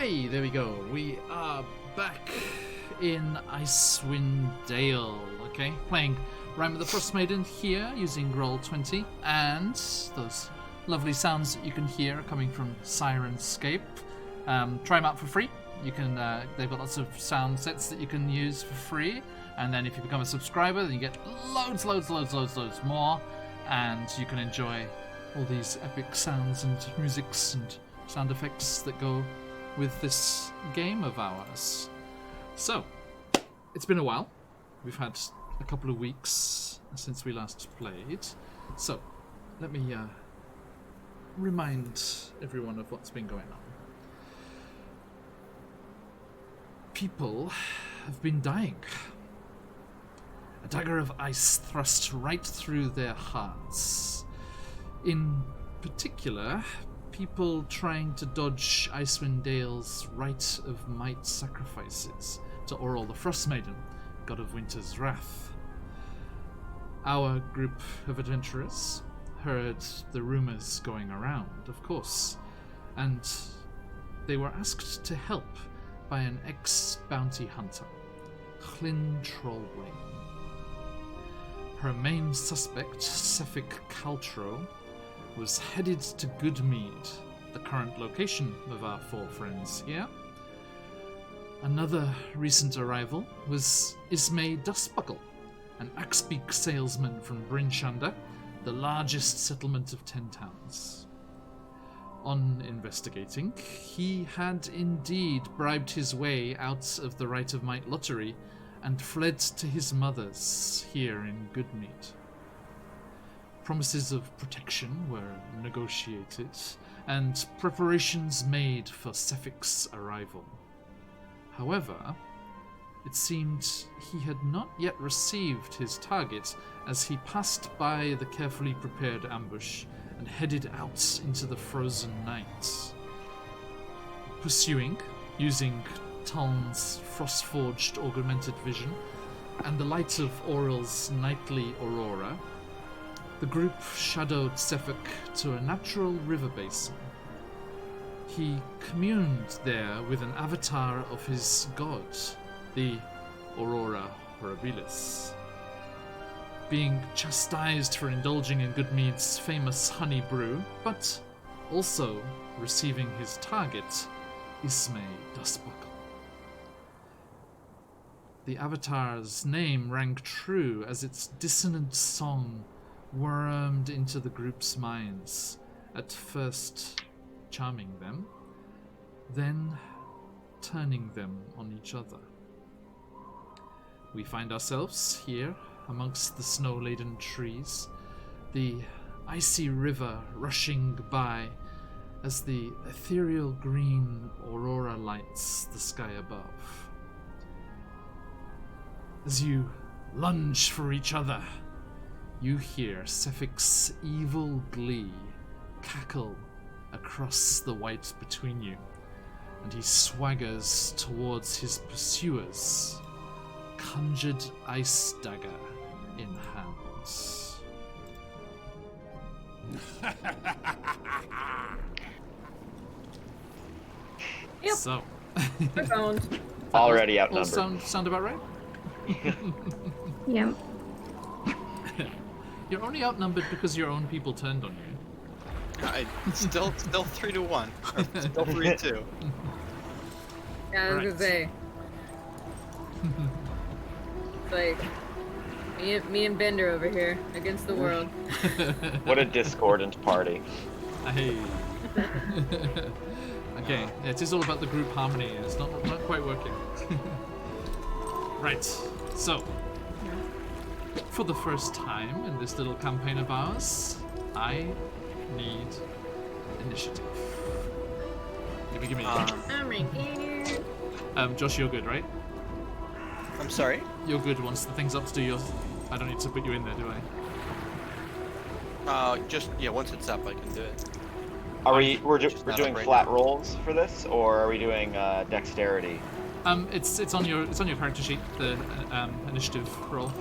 Hey, there we go. We are back in Icewind Dale, okay? Playing Rime of the Frostmaiden here using Roll20, and those lovely sounds that you can hear coming from Sirenscape. Try them out for free. You can. They've got lots of sound sets that you can use for free, and then if you become a subscriber, then you get loads more, and you can enjoy all these epic sounds and musics and sound effects that go with this game of ours. So, it's been a while. We've had a couple of weeks since we last played. So, let me remind everyone of what's been going on. People have been dying. A dagger of ice thrust right through their hearts. In particular, people trying to dodge Icewind Dale's rite of might sacrifices to Auril the Frostmaiden, god of winter's wrath. Our group of adventurers heard the rumours going around, of course, and they were asked to help by an ex-bounty hunter, Hlyn Trollbane. Her main suspect, Sefik Caltro, was headed to Goodmead, the current location of our four friends here. Another recent arrival was Ismay Dustbuckle, an Axbeak salesman from Brynshanda, the largest settlement of 10 towns. On investigating, he had indeed bribed his way out of the Right of Might lottery and fled to his mother's here in Goodmead. Promises of protection were negotiated, and preparations made for Sefik's arrival. However, it seemed he had not yet received his target as he passed by the carefully prepared ambush and headed out into the frozen night. Pursuing, using Taln's frost-forged augmented vision and the light of Auril's nightly aurora, the group shadowed Sefik to a natural river basin. He communed there with an avatar of his god, the Aurora Horribilis. Being chastised for indulging in Goodmead's famous honey brew, but also receiving his target, Ismay Dustbuckle. The avatar's name rang true as its dissonant song wormed into the group's minds, at first charming them, then turning them on each other. We find ourselves here amongst the snow-laden trees, the icy river rushing by as the ethereal green aurora lights the sky above. As you lunge for each other, you hear Sefik's evil glee cackle across the white between you, and he swaggers towards his pursuers, conjured ice dagger in hands. Yep. So, We're boned. Already all outnumbered. sound about right? Yep. You're only outnumbered because your own people turned on you. Still 3-1. Or still 3-2. Yeah, I was Right. gonna say. It's like me and Bender over here against the world. What a discordant party. Hey. Okay, yeah, it is all about the group harmony. It's not quite working. Right, so for the first time in this little campaign of ours, I need initiative. Give me. I'm right here. Josh, you're good, right? I'm sorry? You're good once the thing's up to yours. I don't need to put you in there, do I? Once it's up, I can do it. We're Just not doing up right flat now. rolls for this, or are we doing dexterity? It's on your character sheet, the initiative roll.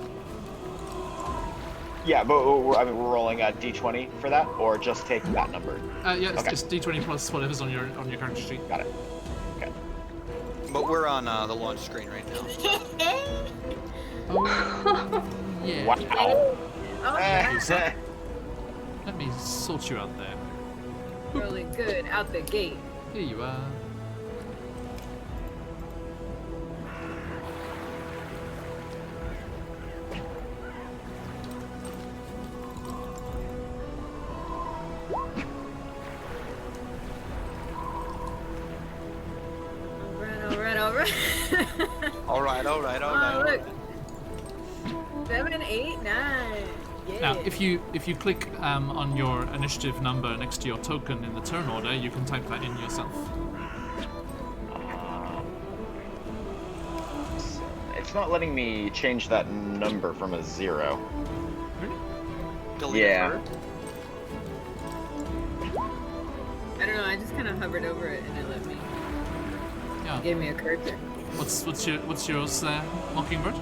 Yeah, but we're rolling a d20 for that, or just take that number. Yeah, it's Okay. just d20 plus whatever's on your character sheet. Got it. Okay. but we're on the launch screen right now. Oh, yeah. Wow. Oh, yeah. Let me sort you out there. Rolling good out the gate. Here you are. Alright. All right. Oh, look. 7, 8, 9. Yeah. Now, if you click on your initiative number next to your token in the turn order, you can type that in yourself. It's not letting me change that number from a 0. Really? Delete Yeah. bird. I don't know, I just kind of hovered over it and it let me. Yeah. It gave me a cursor. What's yours there, Mockingbird?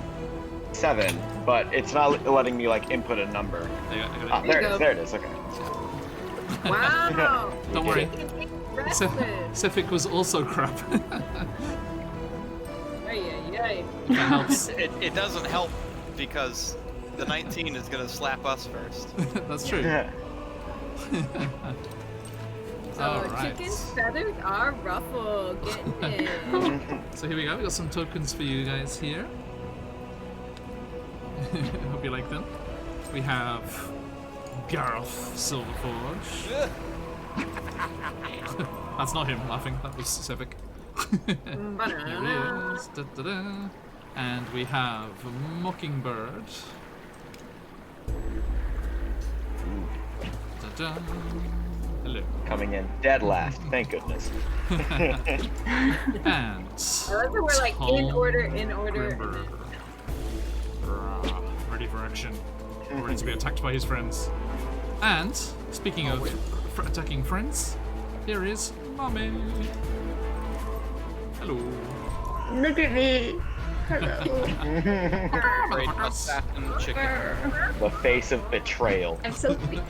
7, but it's not letting me like input a number. I got Ah, it. There there you it is. go. There it is. Okay. Wow! Don't worry. Restless. Sefik was also crap. Ay. That helps. It doesn't help because the 19 is gonna slap us first. That's true. So Alright. chicken's feathers are ruffled. Get it. So here we go. We got some tokens for you guys here. Hope you like them. We have Gareth Silverforge. That's not him laughing. That was Sefik. Here Banana. he is. Da-da-da. And we have Mockingbird. Da-da. Hello. Coming in dead last. Thank goodness. And I love that we're like in order, and Grimber. Ready for action. Ready to be attacked by his friends. And speaking of attacking friends, here is Mummy. Hello. Look at me. Hello. Great assassin chicken. The face of betrayal. I'm so weak.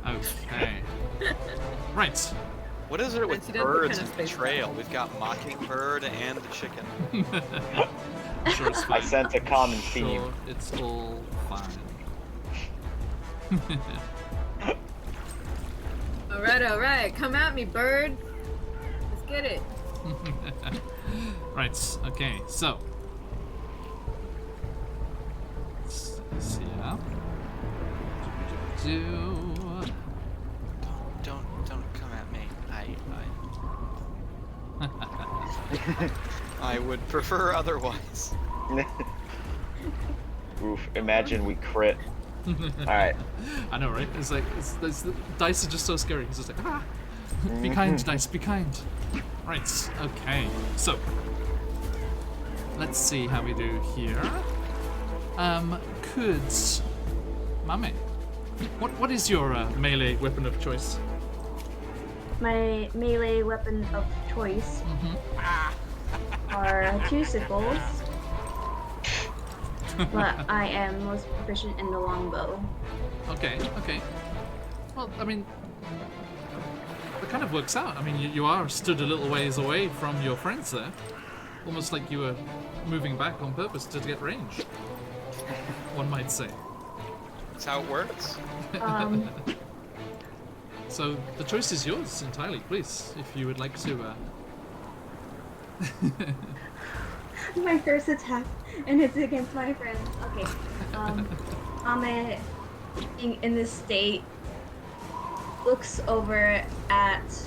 Okay. Right. What is it with She does look birds kinda and betrayal? We've got mockingbird and the chicken. Sure it's I fine. sense a common theme. Sure, it's all fine. Alright. Come at me, bird. Let's get it. Right, okay, so. Let's see now. Don't come at me. I would prefer otherwise. Oof, imagine we crit. Alright. I know, right? It's like, the dice are just so scary. It's just like, ah! Be kind, dice, be kind. Right, okay, so. Let's see how we do here. Could. Mame, what is your melee weapon of choice? My melee weapon of choice are 2 sickles, but I am most proficient in the longbow. Okay. Well, I mean, it kind of works out. I mean, you are stood a little ways away from your friends there. Almost like you were moving back on purpose to get range. One might say. That's how it works. So the choice is yours entirely, please, if you would like to. My first attack, and it's against my friends. Okay. Ame, in this state, looks over at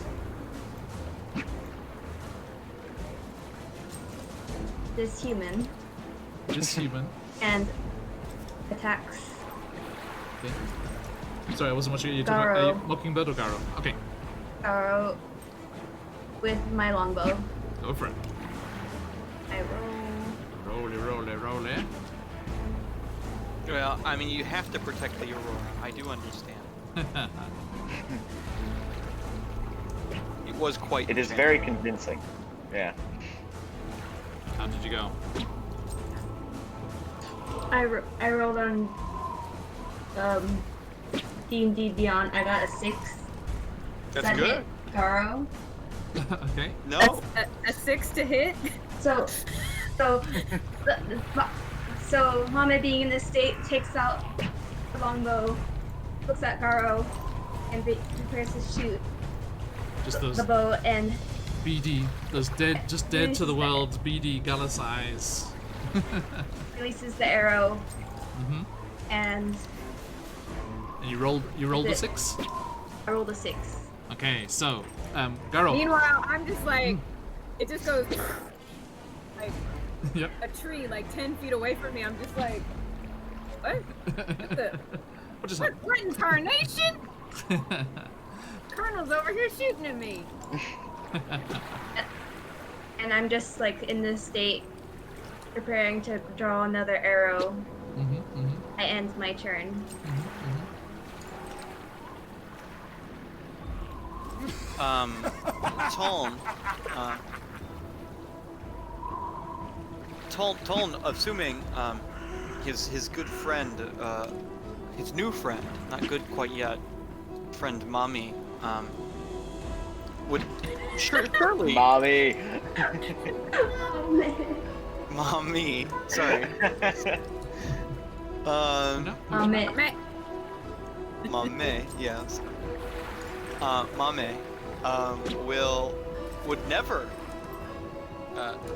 this human This human. and attacks. Okay. Sorry, I wasn't watching you. Talking about Garo. Mockingbird or Garo? Okay, Garo with my longbow. go for it. I roll. Rolly. Well, I mean, you have to protect the Aurora. I do understand. It was quite. It is very convincing. Yeah. How did you go? I rolled on D&D Beyond. I got a 6. That's That good. hit Garo. Okay. No. A 6 to hit. So, so, so Mame being in this state takes out the longbow, looks at Garo, and prepares to shoot Just those the bow and beady, those dead, just dead to the world, beady Gallus eyes. releases the arrow. Mm-hmm. And And you rolled a 6. I rolled a 6. Okay, so Garo. Meanwhile, I'm just like, it just goes like Yep. a tree like 10 feet away from me. I'm just like, what? What just happened? What in tarnation? Colonel's over here shooting at me. And I'm just like in this state, preparing to draw another arrow. Mm-hmm, mm-hmm, I end my turn. mm-hmm. Toln, assuming his good friend, his new friend, not good quite yet, friend Mommy, would surely Mommy. Mommy, sorry, No? Meh. Mame, yes, Mame, would never.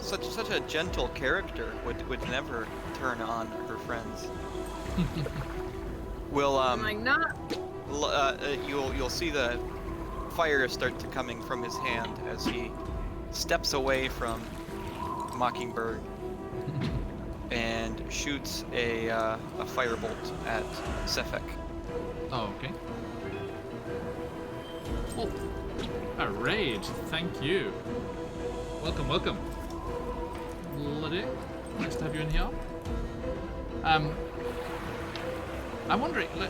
Such a gentle character would never turn on her friends. Will I'm like, not. you'll see the fire start to coming from his hand as he steps away from Mockingbird and shoots a firebolt at Sefek. Oh, okay. Oh, a raid. Thank you. Welcome, welcome. Bloody. Nice to have you in here. I'm wondering, like,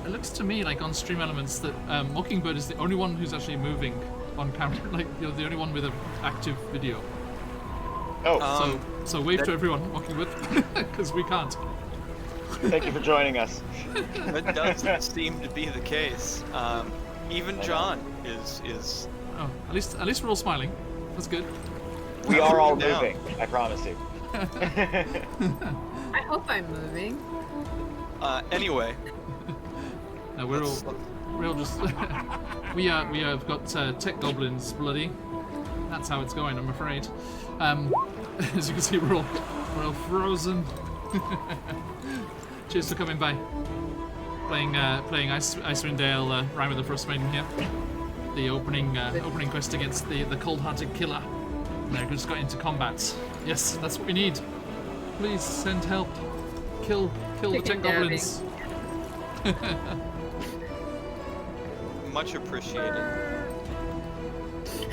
it looks to me like on Stream Elements that Mockingbird is the only one who's actually moving on camera, like, you're the only one with an active video. Oh, So wave to everyone, Mockingbird, because we can't. thank you for joining us. That does seem to be the case. Even John is Oh, at least we're all smiling. That's good. We are all Down. moving, I promise you. I hope I'm moving. anyway. No, we're all just we have got tech goblins bloody. That's how it's going, I'm afraid. As you can see, we're all frozen. Cheers for coming by. Playing Icewind Dale, Rime of the Frostmaiden here. The opening quest against the cold-hearted killer. And they just got into combat. Yes, that's what we need. Please send help. Kill the tech goblins. Much appreciated.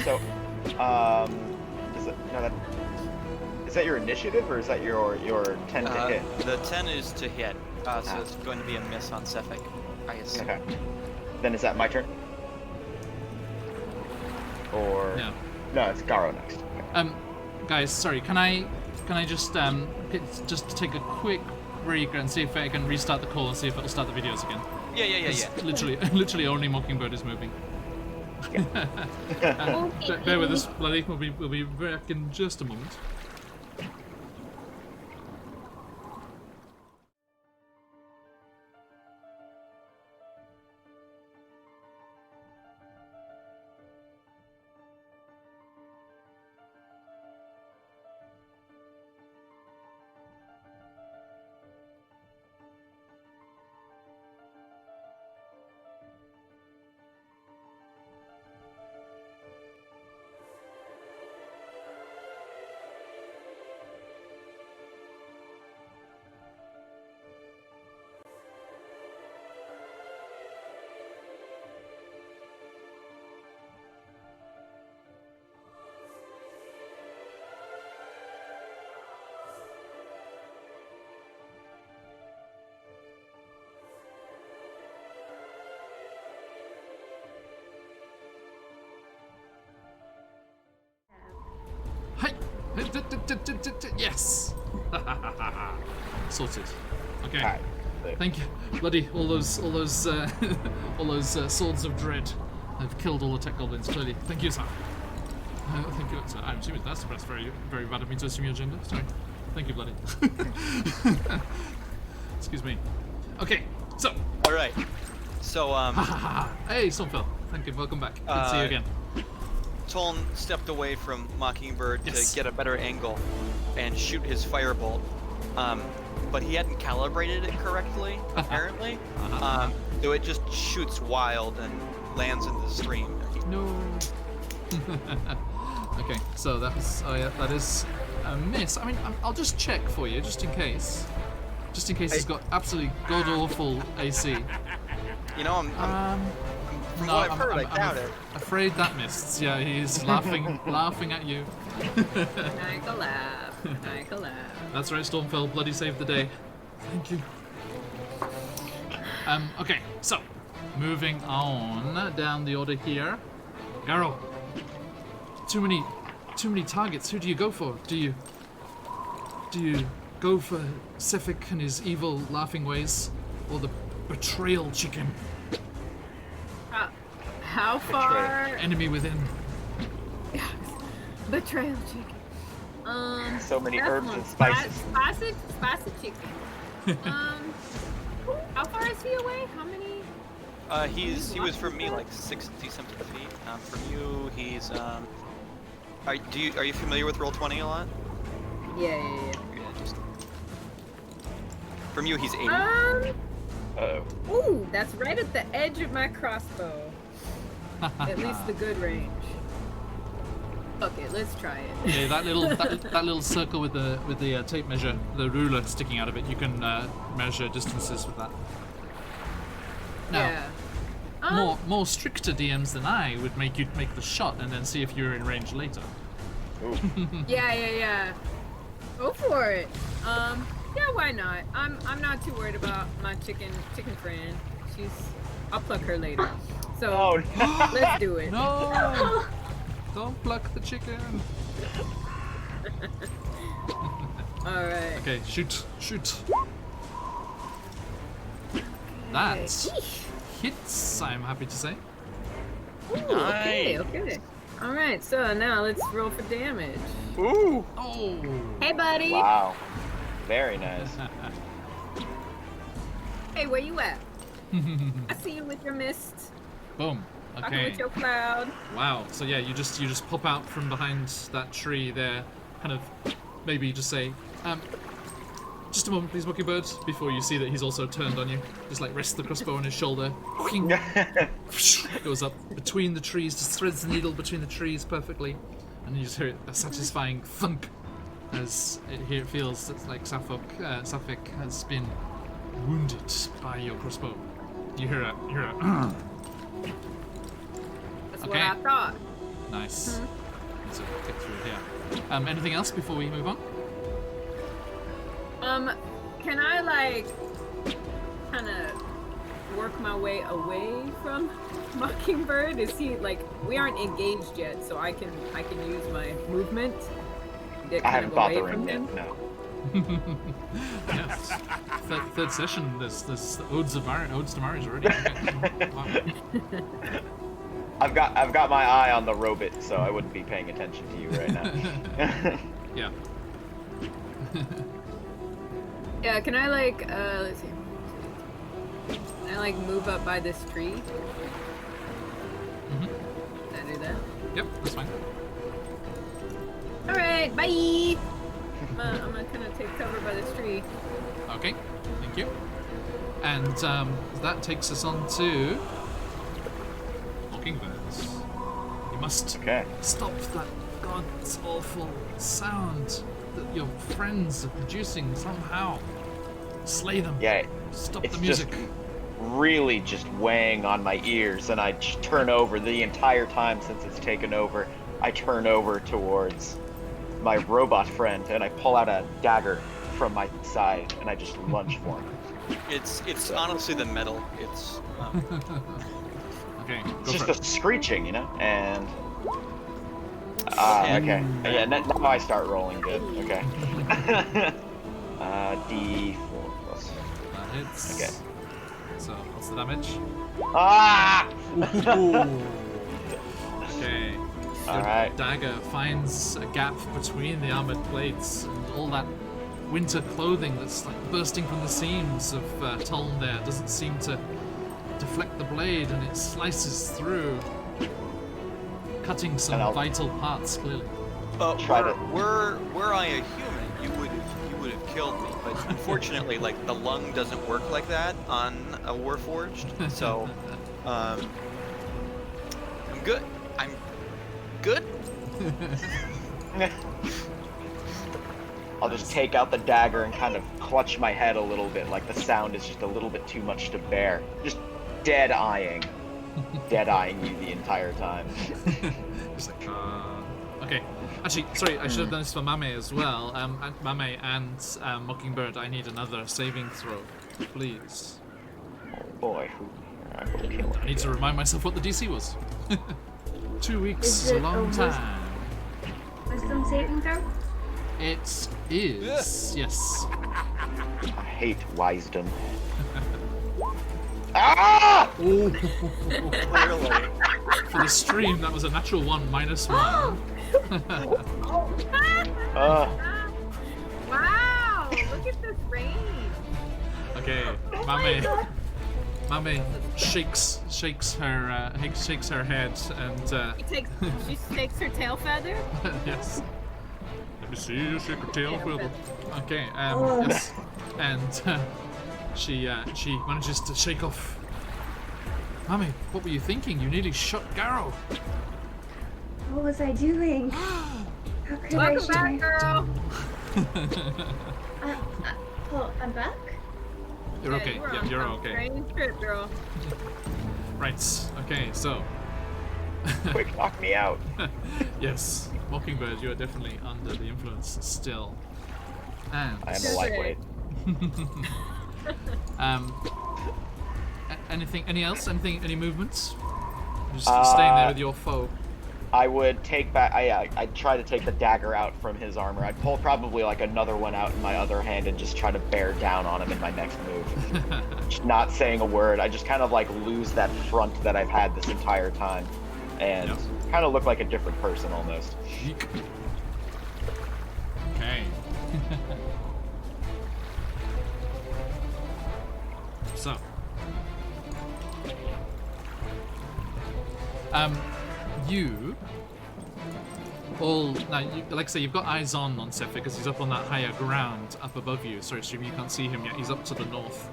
So, is that your initiative or is that your 10 to hit? The 10 is to hit, so it's going to be a miss on Sefek, I assume. Okay. Then is that my turn? Or Yeah. no, it's Garo next. Okay. Guys, sorry. Can I just just take a quick break and see if I can restart the call and see if it'll start the videos again? Yeah. Literally only Mockingbird is moving. Bear with us, bloody. We'll be back in just a moment. Hi. Yes. Sorted. Okay. Alright. Thank you, bloody all those swords of dread have killed all the tech goblins. Clearly, thank you, sir. Thank you. I'm assuming that's very, very bad of me to assume your gender. Sorry. Thank you, bloody. Excuse me. Okay, so. All right. So Hey, Stormfell. Thank you. Welcome back. Good to see you again. Toln stepped away from Mockingbird Yes. to get a better angle and shoot his firebolt. But he hadn't calibrated it correctly, apparently. So it just shoots wild and lands in the stream. No. Okay, so that is a miss. I mean, I'll just check for you, just in case. Just in case he's got absolutely god awful AC. You know, from what I've heard, I doubt it. Afraid that missed. Yeah, he's laughing at you. Nike laugh. That's right, Stormfell. Bloody saved the day. Thank you. Okay, so moving on down the order here. Garrow. Too many targets. Who do you go for? Do you go for Sefik and his evil laughing ways, or the betrayal chicken? How far? Enemy within. Betrayal chicken. So many that's herbs one. and spices. Spicy chicken. How far is he away? How many? He was from me like 60 something feet. From you, he's are you familiar with Roll20 a lot? Yeah. Yeah, just... From you, he's 80. Uh-oh. Ooh, that's right at the edge of my crossbow. At least the good range. Okay, let's try it. Yeah, that little circle with the tape measure, the ruler sticking out of it. You can measure distances with that. Now, Yeah. more stricter DMs than I would make you make the shot and then see if you're in range later. Ooh. Yeah. Go for it. Yeah, why not? I'm not too worried about my chicken friend. I'll pluck her later. So Oh, no. let's do it. No! Don't pluck the chicken. All right. Okay, shoot. That hits, I'm happy to say. Ooh, okay. All right, so now let's roll for damage. Ooh. Oh! Hey, buddy. Wow. Very nice. Hey, where you at? I see you with your mist. Boom. Talking Okay. with your cloud. Wow. So yeah, you just pop out from behind that tree there, kind of maybe just say, just a moment, please, Mockingbird, before you see that he's also turned on you. Just like rests the crossbow on his shoulder. Goes up between the trees, just threads the needle between the trees perfectly, and you just hear a satisfying thunk as it feels like Suffolk has been wounded by your crossbow. You hear a That's Okay. what I thought. Nice. So get through here. Anything else before we move on? Can I like kind of work my way away from Mockingbird? Is he like we aren't engaged yet, so I can use my movement. Get I kind haven't of fought away the from ring him. yet, no. Yes. Third session. There's odes to Marius already. Okay. Wow. I've got my eye on the robot, so I wouldn't be paying attention to you right now. Yeah. Yeah, can I like let's see. Can I like move up by this tree? Mhm. Can I do that? Yep. That's fine. All right, bye. I'm gonna kind of take cover by this tree. Okay. Thank you. And that takes us on to Mockingbirds. You must Okay. stop that god's awful sound that your friends are producing somehow. Slay them. Yeah, Stop it's the music. just really just weighing on my ears, and I just turn over the entire time since it's taken over. I turn over towards my robot friend, and I pull out a dagger from my side, and I just lunge for him. It's honestly the metal. It's Okay, It's go just for a it. screeching, you know, and okay, yeah. Now I start rolling good. Okay. D4 plus. That hits. Okay. So, what's the damage? Ah! Ooh. Okay. The Alright. dagger finds a gap between the armored plates, and all that winter clothing that's like bursting from the seams of Toln there doesn't seem to deflect the blade, and it slices through, cutting some And I'll- vital parts clearly. Try to- Were I a human, you would have killed me. But unfortunately, like the lung doesn't work like that on a Warforged. So, I'm good. I'm good. I'll just take out the dagger and kind of clutch my head a little bit, like the sound is just a little bit too much to bear. Just dead-eyeing you the entire time. Just like, okay. Actually, sorry, I should have done this for Mame as well. Mame and Mockingbird, I need another saving throw, please. Oh boy, I will kill I need to remind myself what the DC was. 2 weeks Is is a it long a time. Wisdom saving throw? It is, yes. I hate wisdom. Ah! Oh, Clearly. for the stream, that was a natural 1 minus 1. Wow! Look at this range. Okay, Mame shakes her head and She shakes her tail feather. yes. Let me see you shake her tail feather. Okay, Oh. yes, and she manages to shake off. Mame, what were you thinking? You nearly shot Garrow. What was I doing? How could I Welcome back, girl. Oh, I'm back? You're okay. You were Yeah, on you're some okay. strange trip, girl. Right. Okay. So, Quick, knock me out. yes, Mockingbird, you are definitely under the influence still. And I am a Okay. lightweight. Any else? Any movements? You're just staying there with your foe. I would take back. I'd try to take the dagger out from his armor. I'd pull probably like another one out in my other hand and just try to bear down on him in my next move. Just not saying a word. I just kind of like lose that front that I've had this entire time, and Yep. kind of look like a different person almost. Yeek. Okay. So. You all now, like I say, you've got eyes on Seth because he's up on that higher ground up above you. Sorry, Stream, you can't see him yet. He's up to the north.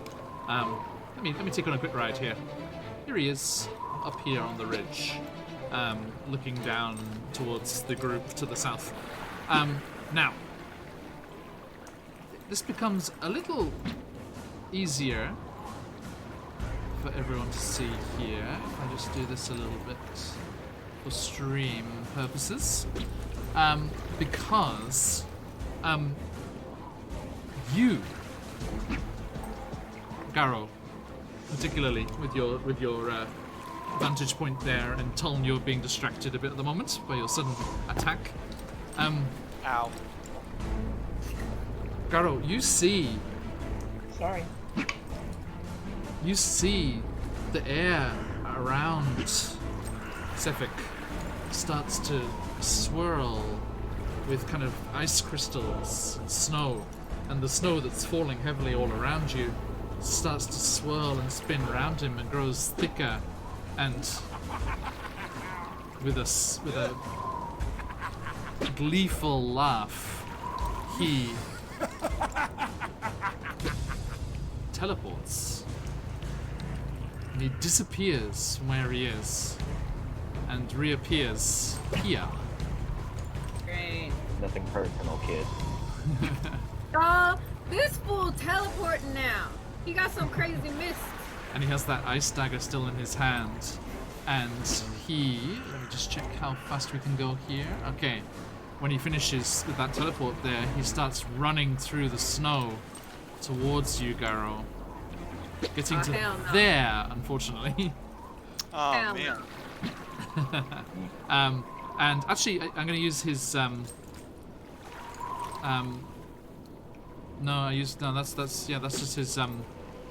Let me take on a quick ride here. Here he is, up here on the ridge, looking down towards the group to the south. Now, this becomes a little easier for everyone to see here. If I just do this a little bit for stream purposes, because you, Garrow, particularly with your vantage point there, and Tuln, you're being distracted a bit at the moment by your sudden attack. Ow. Garrow, you see Sorry. You see the air around Sefik starts to swirl with kind of ice crystals and snow, and the snow that's falling heavily all around you starts to swirl and spin around him and grows thicker, and with a gleeful laugh, he teleports. And he disappears from where he is and reappears here. Great. Nothing personal, kid. Oh, this fool teleporting now. He got some crazy mist. And he has that ice dagger still in his hand. And he... Let me just check how fast we can go here. Okay. When he finishes with that teleport there, he starts running through the snow towards you, Garrow. Getting Oh, to hell no. there, unfortunately. Oh Hell man. no. And actually, I'm going to use his. No, I used no. That's just his.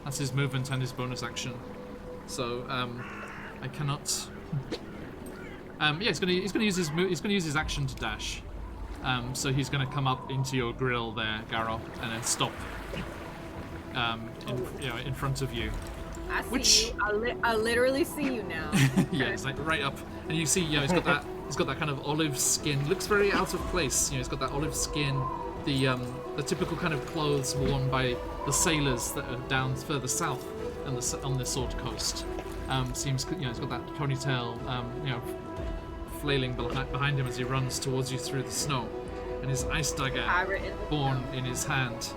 That's his movement and his bonus action. So I cannot Yeah, he's gonna use his action to dash. So he's gonna come up into your grill there, Garo, and then stop. In front of you. I see you. I literally see you now. Yeah, it's like right up, and you see, he's got that kind of olive skin. Looks very out of place. He's got that olive skin, the typical kind of clothes worn by the sailors that are down further south on the Sword Coast. Seems, he's got that ponytail, flailing behind him as he runs towards you through the snow, and his ice dagger borne in his hand,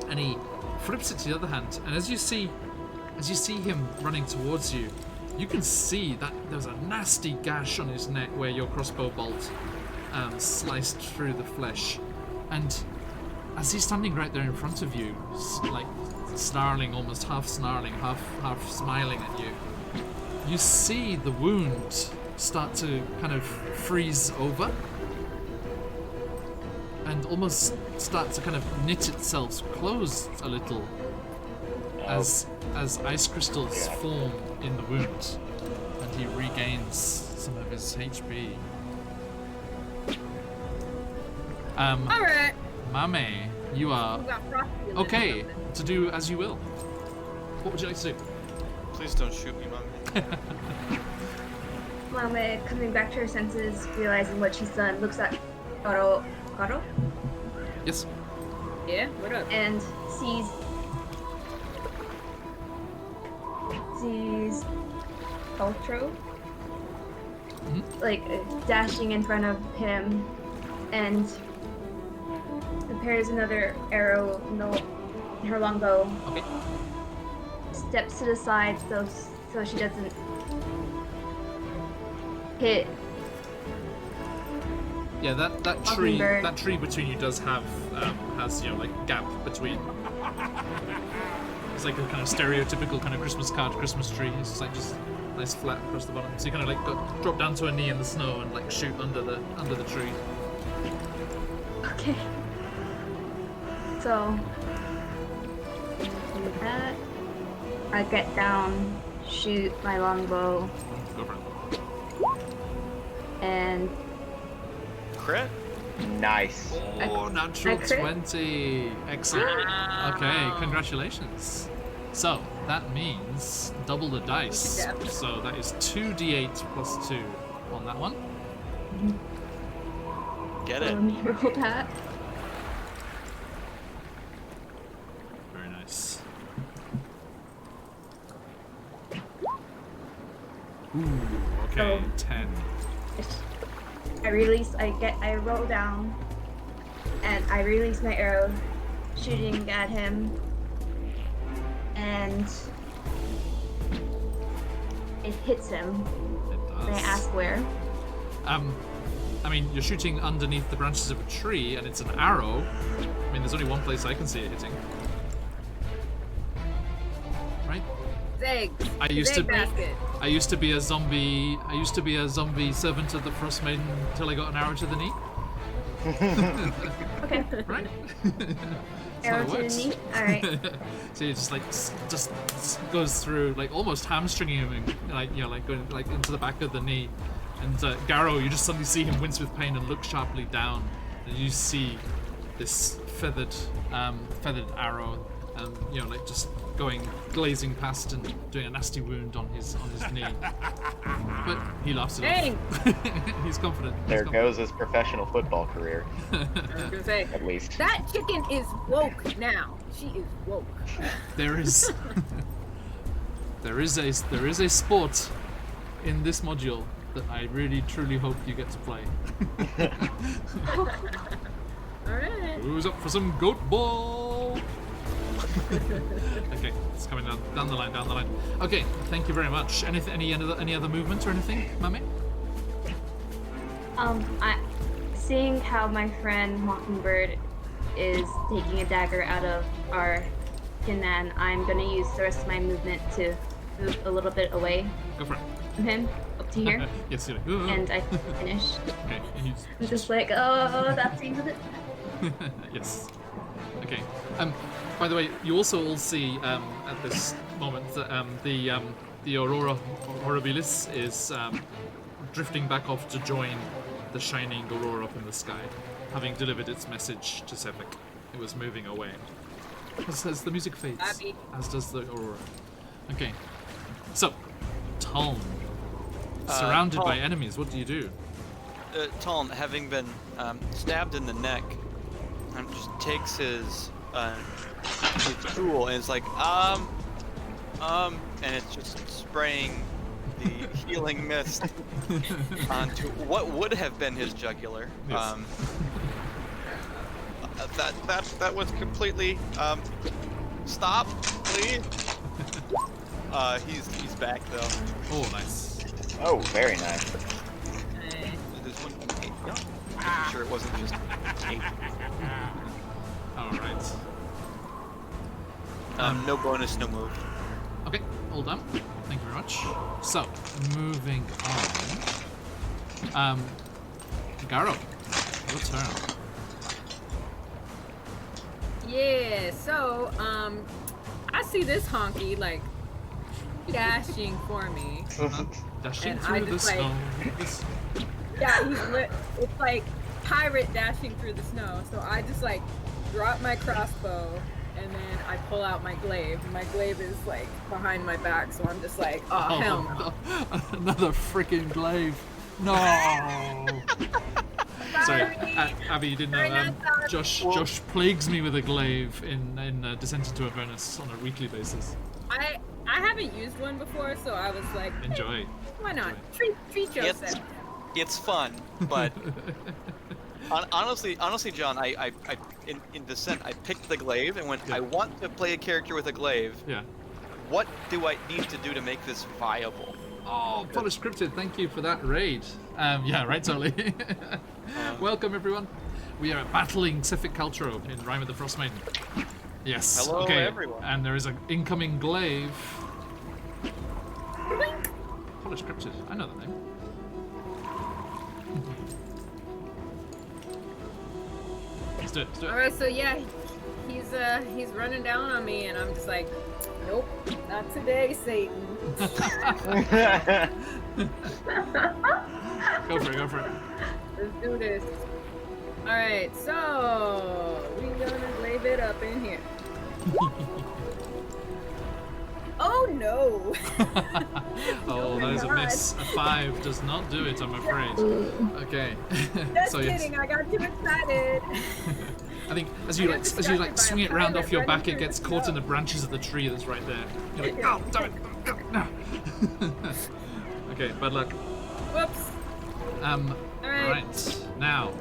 and he flips it to the other hand, and as you see him running towards you, you can see that there's a nasty gash on his neck where your crossbow bolt sliced through the flesh. And as he's standing right there in front of you, like snarling, almost half snarling, half smiling at you, you see the wound start to kind of freeze over and almost start to kind of knit itself closed a little as ice crystals form in the wound, and he regains some of his HP. Alright. Mame, you are okay to do as you will. What would you like to do? Please don't shoot me, Mame. Mame, coming back to her senses, realizing what she's done, looks at Garo, Yes. Yeah, what up? and sees Ultro like dashing in front of him, and prepares another arrow in her longbow. Okay. Steps to the side so she doesn't hit. Yeah, that tree between you does have has like gap between. It's like a kind of stereotypical kind of Christmas card, Christmas tree. It's just like nice flat across the bottom. So you kind of like drop down to a knee in the snow and like shoot under the tree. Okay. So do that. I get down, shoot my longbow, Go for it. and Crit? Nice. Oh, natural I crit. 20. Excellent. Okay, congratulations. So that means double the dice. Yeah. So that is 2d8 plus 2 on that one. Get it. let me roll that. Very nice. Ooh, okay, 10. I roll down, and I release my arrow, shooting at him, and it hits him. It does. May I ask where? I mean, you're shooting underneath the branches of a tree, and it's an arrow. I mean, there's only one place I can see it hitting. Right? Eggs. I used to basket. I used to be a zombie servant of the Frostmaiden until I got an arrow to the knee. Okay. Right? That's Arrow how it to the works. knee? Alright. So it just goes through, like almost hamstringing him, and, like going like into the back of the knee. And Garo, you just suddenly see him wince with pain and look sharply down, and you see this feathered arrow, like just glazing past and doing a nasty wound on his knee. But he laughs it Dang. off. He's confident. There goes his professional football career, I was gonna say, at least. that chicken is woke now. She is woke. There is there is a sport in this module that I really truly hope you get to play. Alright. Who's up for some goat ball? Okay, it's coming down the line. Okay, thank you very much. Any other movement or anything, Mame? Seeing how my friend Mockingbird is taking a dagger out of our Kinan, I'm gonna use the rest of my movement to move a little bit away Go for it. from him, up to here, Yes, you're like, and I finish. okay, and he's I'm just like, oh, that seems a bit. yes. Okay. By the way, you also all see at this moment that the Aurora Horribilis is drifting back off to join the shining aurora up in the sky, having delivered its message to Sevik. It was moving away. As the music fades, Happy. as does the aurora. Okay, so Talm, surrounded by Talm. enemies. What do you do? Talm, having been stabbed in the neck, just takes his tool and it's like, and it's just spraying the healing mist onto what would have been his jugular. Yes. That was completely stop, please. He's back though. Oh, nice. Oh, very nice. There's one. No, I'm sure it wasn't just 8. All right. No bonus, no move. Okay, all done. Thank you very much. So, moving on. Garo, your turn. Yeah, so, I see this honky, like, dashing for me. Dashing And I through the just, like- snow. This- Yeah, it's like pirate dashing through the snow. So I just, like, drop my crossbow, and then I pull out my glaive. My glaive is, like, behind my back, so I'm just like, oh, hell no. Another freaking glaive. No. Sorry, Abby, you didn't know. Sorry, not sorry. Josh plagues me with a glaive in Descent into Avernus on a weekly basis. I haven't used one before, so I was like, hey, Enjoy. why not? Treat yourself. It's fun, but honestly, John, I in Descent, I picked the glaive and went, Yeah. I want to play a character with a glaive. Yeah. What do I need to do to make this viable? Oh, Polished Cryptid, thank you for that raid. Yeah, right, totally. Welcome, everyone. We are battling Siphic Caltro in Rime of the Frostmaiden. Yes. Hello, okay. everyone. And there is an incoming glaive. Blink. Polished Cryptid. I know the name. Let's do it. Let's do All it. right, so yeah, he's running down on me, and I'm just like, nope, not today, Satan. Go for it. Go for it. Let's do this. All right, so we gonna glaive it up in here. Oh no! Oh, that is a God. miss. A 5 does not do it, I'm afraid. Okay. Just So yes. kidding, I got too excited. I think as you I got distracted by swing a it round pirate off your running back, it through gets the caught in snow. the branches of the tree that's right there. You're like, oh, damn it! No. Okay, bad luck. Whoops. All right. right. Now,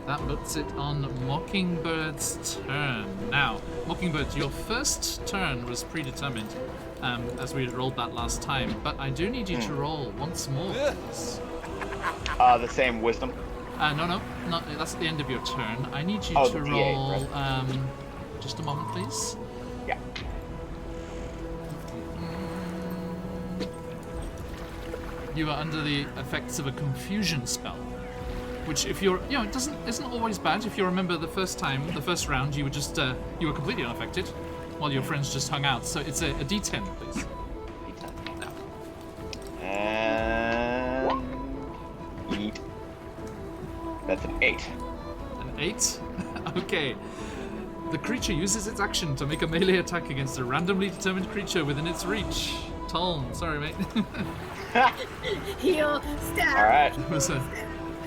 that puts it on Mockingbird's turn. Now, Mockingbird, your first turn was predetermined, as we rolled that last time. But I do need you to roll once more, please. The same wisdom. No, not that's at the end of your turn. I need you Oh, to the D8, roll. right. Just a moment, please. Yeah. You are under the effects of a confusion spell, which, if you're, it isn't always bad. If you remember the first round, you were just you were completely unaffected, while your friends just hung out. So it's a D10, please. And eat. That's an 8. An 8. Okay. The creature uses its action to make a melee attack against a randomly determined creature within its reach. Talm, sorry, mate. Heal, stab. All right. It was a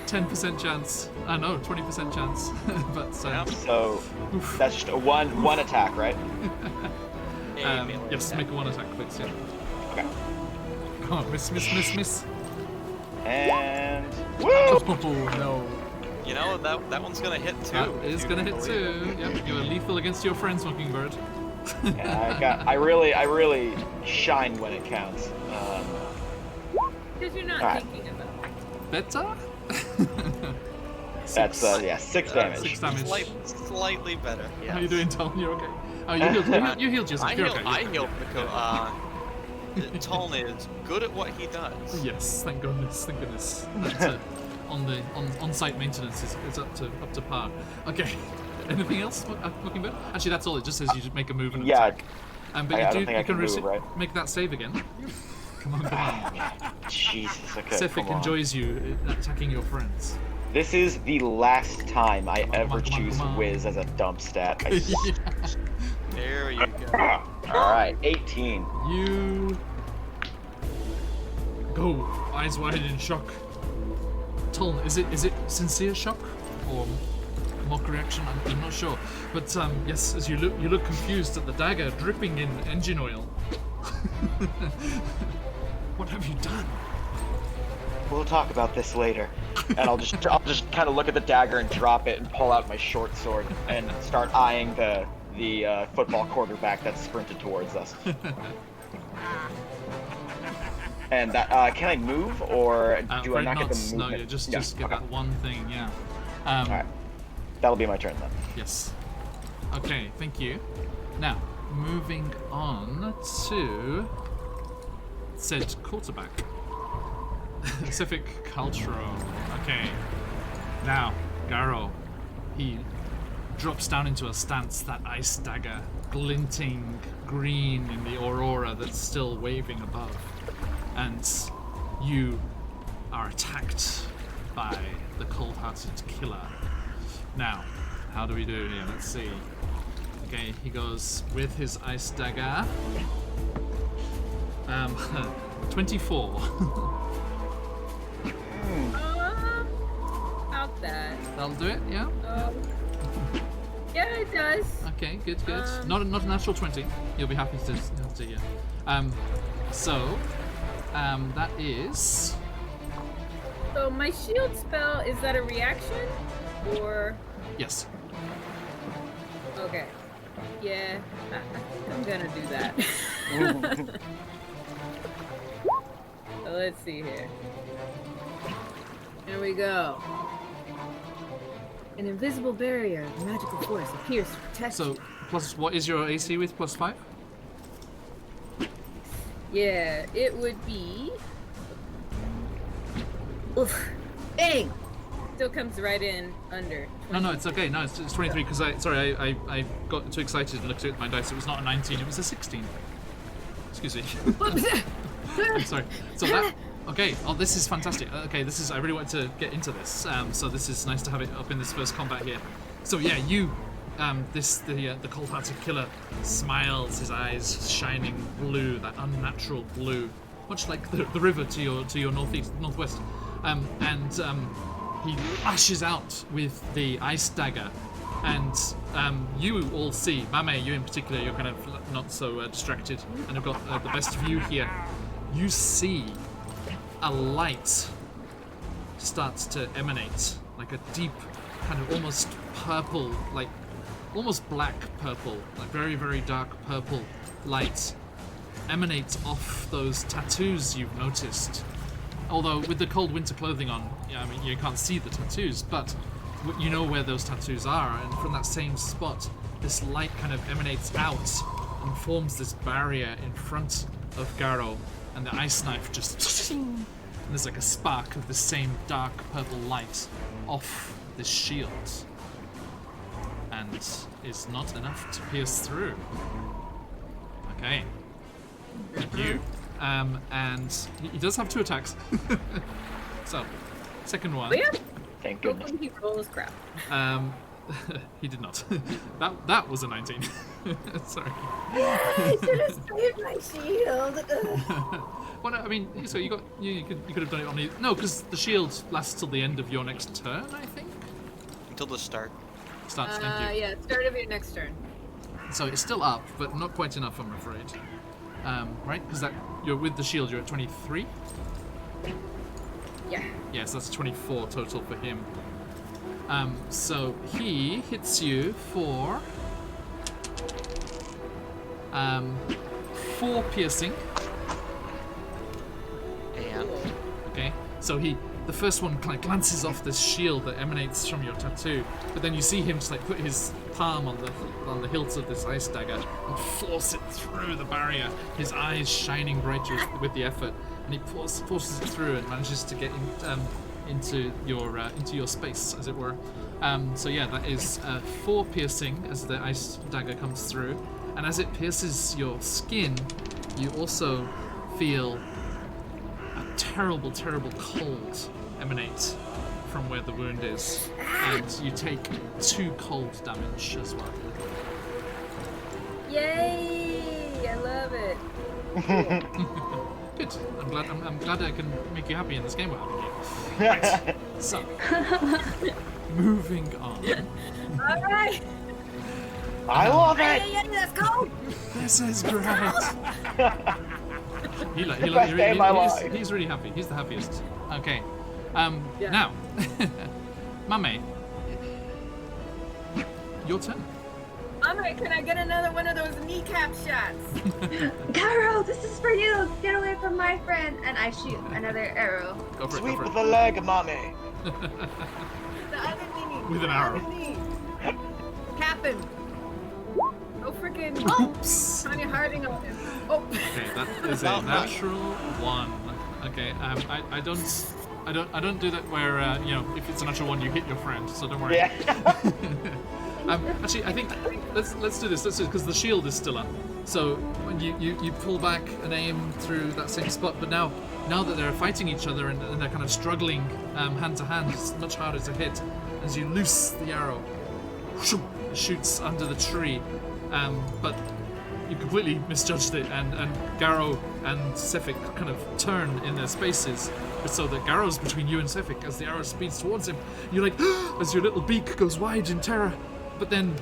10% chance. No, 20% chance. But So that's just a one attack, right? yes, make one attack, please. Yeah. Okay. Oh, miss. And woo! Oh no. You know, that one's gonna hit too. That if is you gonna can hit believe too. it. Yep, you are lethal against your friends, Mockingbird. Yeah, I really shine when it counts. Because you're not Alright. thinking about it. Better? That's 6 damage. 6 damage. Slightly better. Yeah. How you doing, Talm? You okay? Oh, you healed yourself. I You're healed. okay. I healed Miko. Taln is good at what he does. Yes, thank goodness. That's, on-site maintenance is up to par. Okay. Anything else, Mockingbird? Actually, that's all. It just says you just make a move and Yeah. attack. But I you don't think I can move, right? make that save again. Come on. Jesus, okay, Sefik come on. enjoys you attacking your friends. This is the last time I Come on, ever come on, choose come on. Wiz as a dump stat. I Yeah. There you go. Alright, 18. You go, eyes wide in shock. Toln, is it sincere shock or mock reaction? I'm not sure. But yes, as you look confused at the dagger dripping in engine oil. What have you done? We'll talk about this later. And I'll just kind of look at the dagger and drop it and pull out my short sword and start eyeing the football quarterback that's sprinted towards us. And that can I move or do I not get the movement? No, you just Yeah, get okay. that one thing, yeah. Alright. That'll be my turn then. Yes. Okay, thank you. Now, moving on to said quarterback. Pacific Cultural. Okay. Now, Garo. He drops down into a stance, that ice dagger glinting green in the aurora that's still waving above. And you are attacked by the cold-hearted killer. Now, how do we do here? Let's see. Okay, he goes with his ice dagger. 24. About that. That'll do it, yeah? Yeah, it does. Okay, good. Not a natural 20. You'll be happy to hear. So, that is... So my shield spell, is that a reaction? Or... Yes. Okay. Yeah, I'm gonna do that. So let's see here. Here we go. An invisible barrier of magical force appears to protect So, you. plus, what is your AC with plus 5? Yeah, it would be... Oof. Dang! Still comes right in under. No, it's okay. No, it's 23 because I got too excited and looked at my dice. It was not a 19, it was a 16. Excuse me. I'm sorry. So that... Okay, oh, this is fantastic. Okay, this is... I really want to get into this. So this is nice to have it up in this first combat here. So yeah, you... the cold-hearted killer smiles, his eyes shining blue, that unnatural blue, much like the river to your northwest. He lashes out with the ice dagger, and you all see, Mame, you in particular, you're kind of not so distracted, and have got the best view here. You see a light starts to emanate, like a deep, kind of almost purple, like almost black purple, like very, very dark purple light emanates off those tattoos you've noticed. Although with the cold winter clothing on, yeah, I mean, you can't see the tattoos, but you know where those tattoos are, and from that same spot, this light kind of emanates out and forms this barrier in front of Garo, and the ice knife just... and there's like a spark of the same dark purple light off this shield. And is not enough to pierce through. Okay. Thank you. And he does have 2 attacks. So, second one. Oh, yeah? Thank goodness. He rolls crap. He did not. That was a 19. Sorry. I should have saved my shield. Well, no, I mean, so you could have done it on the... No, because the shield lasts till the end of your next turn, I think? Until the start. Starts, thank you. Yeah, start of your next turn. So it's still up, but not quite enough, I'm afraid. Right? Because you're with the shield, you're at 23? Yeah. Yes, that's 24 total for him. So he hits you for 4 piercing. And Okay, so the first one kind of glances off this shield that emanates from your tattoo, but then you see him just like put his palm on the hilt of this ice dagger and force it through the barrier. His eyes shining bright with the effort, and he forces it through and manages to get into your space, as it were. So yeah, that is 4 piercing as the ice dagger comes through, and as it pierces your skin, you also feel terrible, terrible cold emanate from where the wound is, and you take 2 cold damage as well. Yay! I love it. Good. I'm glad I can make you happy in this game we're having here. Right. So, moving on. All right. I love it. Yeah, let's go. This is great. Best day of my life. He's really happy. He's the happiest. Okay. Yeah. Now, Mame, your turn. Alright, can I get another one of those kneecap shots? Garo, this is for you. Get away from my friend. And I shoot another arrow. Go for it. Go Sweep for with it. the leg, mommy. The other knee. With an the arrow. other knee. Capping. Oh freaking! Oops. Tanya Harding on him. Oh. Okay, that is a natural 1. Okay, I don't do that where you know, if it's a natural 1 you hit your friend, so don't worry. Yeah. Actually, I think let's do this because the shield is still up. So when you pull back and aim through that same spot, but now that they're fighting each other and they're kind of struggling hand to hand, it's much harder to hit. As you loose the arrow, it shoots under the tree, but you completely misjudged it, and Garo and Sefik kind of turn in their spaces, so that Garo's between you and Sefik as the arrow speeds towards him. You're like, as your little beak goes wide in terror, but then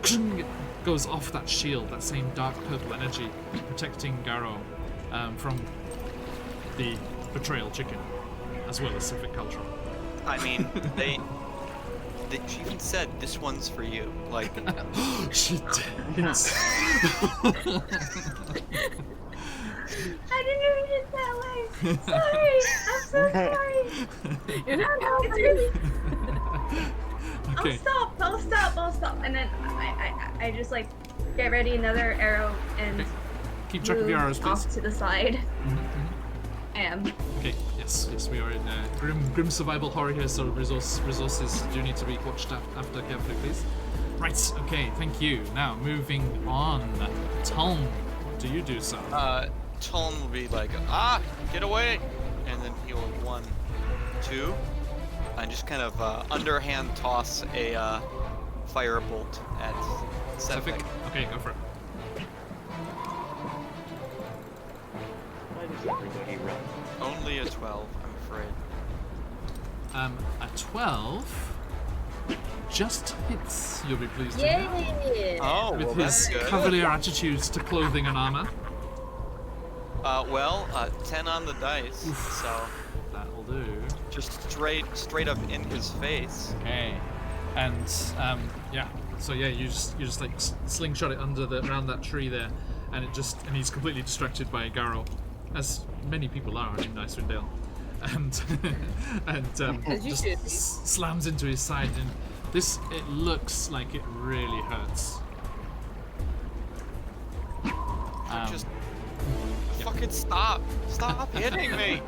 it goes off that shield, that same dark purple energy, protecting Garo from the betrayal chicken, as well as Sefik Culture. I mean, she even said this one's for you. Like, She did. I didn't mean it that way. Sorry. I'm so sorry. You're not It's helping. really. Okay. I'll stop. And then I just like get ready another arrow and Okay. Keep track of your move arrows, please. off to the side. Mhm. I am. Okay, yes, we are in grim survival horror here, so resources do need to be watched after carefully, please. Right, okay, thank you. Now, moving on. Tom, what do you do, sir? Tone will be like, get away! And then he'll 1, 2, and just kind of underhand toss a firebolt at Sefik? Sefik. Okay, go for it. Why does everybody run? Only a 12, I'm afraid. A 12 just hits, you'll be pleased to know. Yay! Oh, With well, his that's good. cavalier attitudes to clothing and armor. 10 on the dice, so That'll do. just straight up in his face. Okay, and yeah. So yeah, you just like slingshot it around that tree there, and he's completely distracted by Garo, as many people are in Icewind Dale, and As you just should be. slams into his side, and it looks like it really hurts. Just fucking stop hitting me!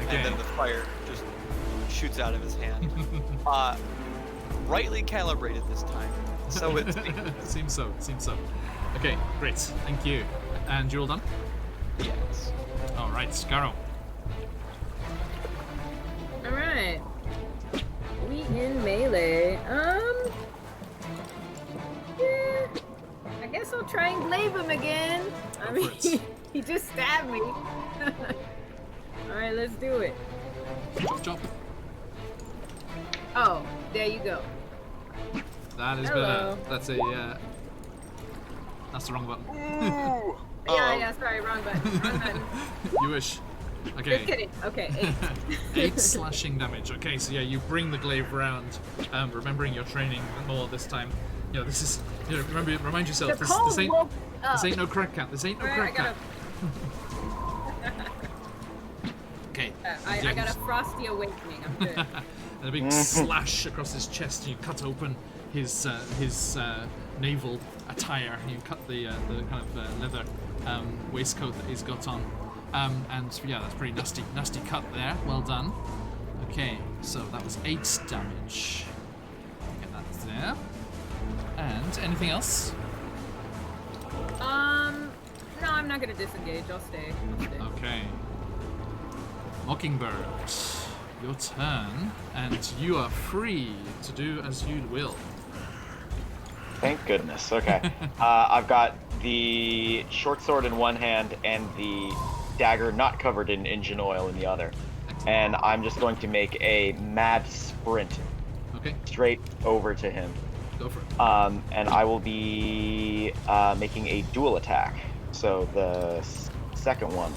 Okay. And then the fire just shoots out of his hand. Rightly calibrated this time. So it's Seems so. Okay, great. Thank you. And you're all done? yes. All right, Garo. Alright. We in melee. Yeah. I guess I'll try and glaive him again. I Go mean, for it. he just stabbed me. Alright, let's do it. Chop. Oh, there you go. That is Hello. better. That's the wrong button. Ooh. Yeah, sorry, wrong button. Wrong button. You wish. Just Okay. kidding. Okay, 8. 8 slashing damage. Okay, so yeah, you bring the glaive round, remembering your training more this time. You know, this is. You know, remind yourself. The This cold ain't. woke This up. ain't no crack cap. This ain't no Alright, crack cap. Okay. I got a frosty awakening. I'm good. And a big slash across his chest. You cut open his naval attire. You cut the kind of leather waistcoat that he's got on. And yeah, that's pretty nasty cut there. Well done. Okay, so that was 8 damage. Get that there. And anything else? No, I I'm not gonna disengage. I'll stay. Okay. Mockingbird, your turn, and you are free to do as you will. Thank goodness. Okay. I've got the short sword in one hand and the dagger not covered in engine oil in the other. And I'm just going to make a mad sprint straight over to him. Go for it. And I will be making a dual attack. So the second one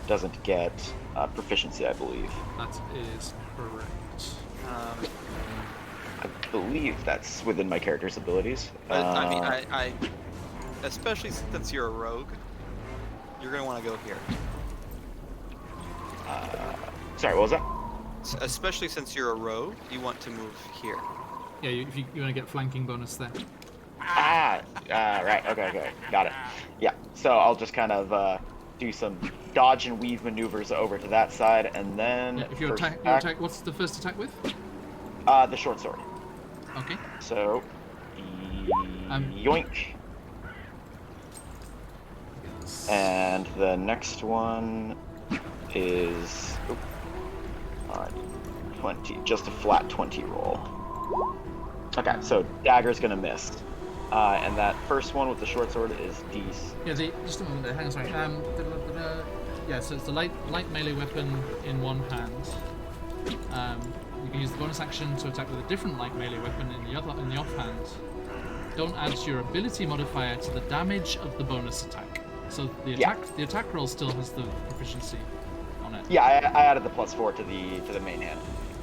doesn't get proficiency, I believe. That is correct. I believe that's within my character's abilities. I mean, I especially since you're a rogue, you're gonna want to go here. Sorry, what was that? Especially since you're a rogue, you want to move here. Yeah, if you want to get flanking bonus there. Right. Okay. Got it. Yeah. So I'll just kind of do some dodge and weave maneuvers over to that side, and then. Yeah, if you attack, what's the first attack with? The short sword. Okay. So, yoink. And the next one is 20, just a flat 20 roll. Okay, so dagger's gonna miss. And that first one with the short sword is D. Yeah, just a moment there, hang on, sorry. Yeah, so it's the light melee weapon in one hand. You can use the bonus action to attack with a different light melee weapon in the offhand. Don't add your ability modifier to the damage of the bonus attack. So the attack roll still has the proficiency on it. Yeah, I added the +4 to the main hand.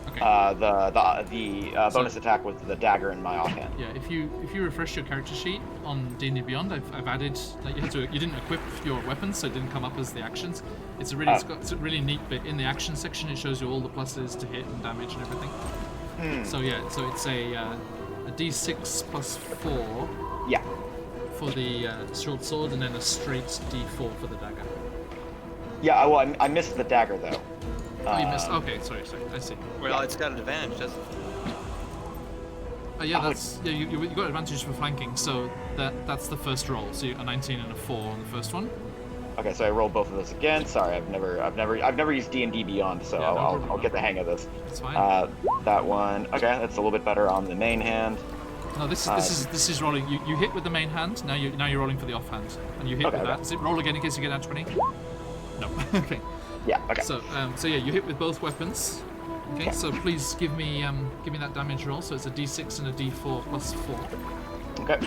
Okay. The bonus attack was the dagger in my offhand. Yeah, if you refresh your character sheet on D&D Beyond, I've added like you didn't equip your weapons, so it didn't come up as the actions. It's a really neat bit in the action section. It shows you all the pluses to hit and damage and everything. So yeah, so it's a D6 +4. Yeah. For the short sword, and then a straight D4 for the dagger. Yeah, well, I missed the dagger though. Oh, you missed. Okay, sorry, I see. Well, it's got an advantage, doesn't it? Yeah, you got advantage for flanking, so that's the first roll. So a 19 and a 4 on the first one. Okay, so I rolled both of those again. Sorry, I've never used D&D Beyond, so Yeah, I'll get the hang of this. That's fine. That one. Okay, that's a little bit better on the main hand. No, this is rolling. You hit with the main hand. Now you're rolling for the offhand, and you hit with that. Does it roll again in case you get that 20? No. Okay. Yeah. Okay. So yeah, you hit with both weapons. Okay. So please give me that damage roll. So it's a D6 and a D4 +4. Okay.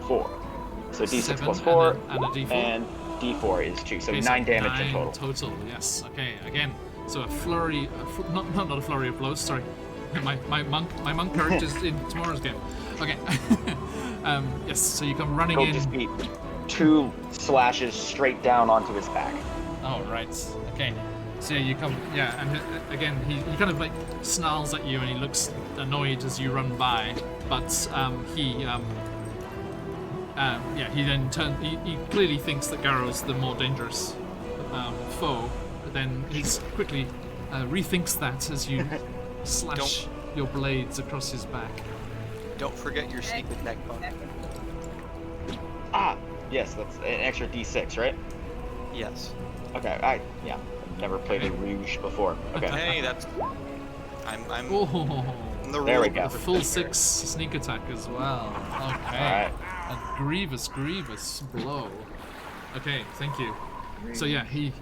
4. So D6 7 +4 and a D4. And D4 is 2. So Okay, 9 damage 9 in total. Total. Yes. Okay. Again. So a flurry. Not a flurry of blows. Sorry. My monk character's in tomorrow's game. Okay. Yes. So you come running It'll in. just be 2 slashes straight down onto his back. Oh, right. Okay. So you come, and again, he kind of like snarls at you and he looks annoyed as you run by, but he then he clearly thinks that Garrow's the more dangerous foe, but then he quickly rethinks that as you slash your blades across his back. Don't forget your sneak attack bonus. Yes, that's an extra D6, right? Yes. Okay, I've never played a Rouge before. Okay. Hey, that's... I'm Oh, the There we rogue go. a of the full picture. 6 sneak attack as well. Okay. Alright. A grievous blow. Okay, thank you. So yeah, he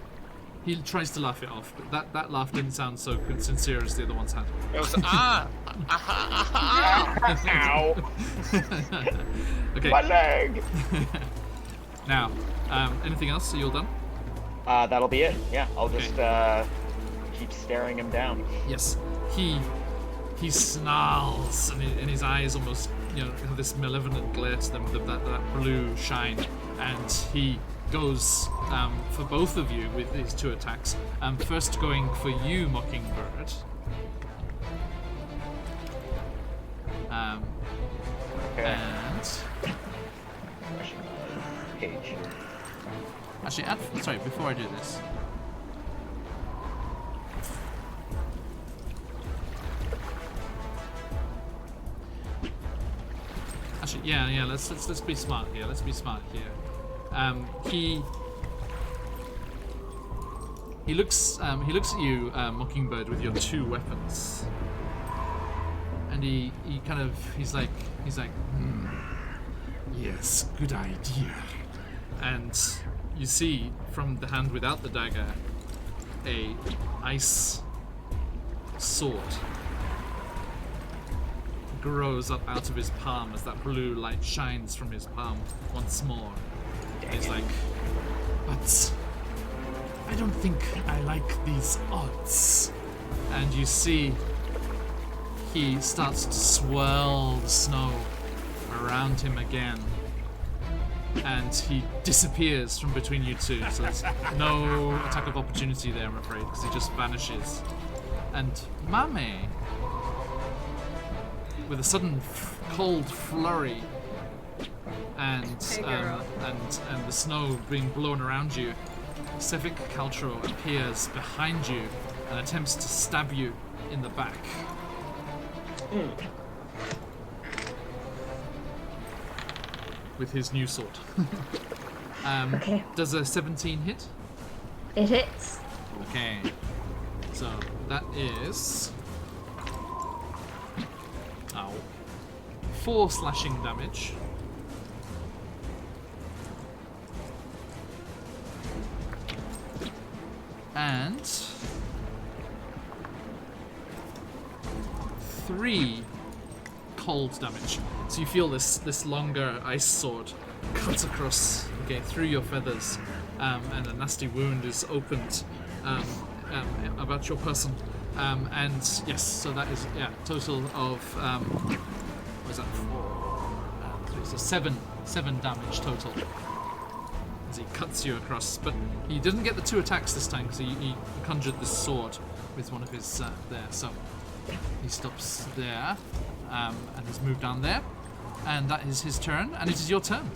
tries to laugh it off, but that laugh didn't sound so sincere as the other ones had. It was, Ow! Okay. My leg! Now, anything else? So you're done? That'll be it. Yeah, I'll just keep staring him down. Yes. He snarls, and his eyes almost, have this malevolent glare to them, that blue shine, and he goes for both of you with these 2 attacks. First going for you, Mockingbird. Okay. And Page. actually, sorry, before I do this. Actually, yeah. Let's be smart here. Let's be smart here. He looks at you, Mockingbird, with your 2 weapons, and he's like, yes, good idea. And you see from the hand without the dagger, a ice sword grows up out of his palm as that blue light shines from his palm once more. He's like, but I don't think I like these odds. And you see he starts to swirl the snow around him again. And he disappears from between you two. So there's no attack of opportunity there, I'm afraid, because he just vanishes. And Mame, with a sudden cold flurry and the snow being blown around you, Sevik Caltro appears behind you and attempts to stab you in the back. With his new sword. Okay. Does a 17 hit? It hits. Okay. So that is 4 slashing damage. And 3 cold damage. So you feel this longer ice sword cuts across, through your feathers, and a nasty wound is opened about your person. And yes, so that is total of what is that? 4, 3, so 7 damage total as he cuts you across. But he didn't get the 2 attacks this time because he conjured this sword with one of his there. So he stops there and has moved down there, and that is his turn. And it is your turn.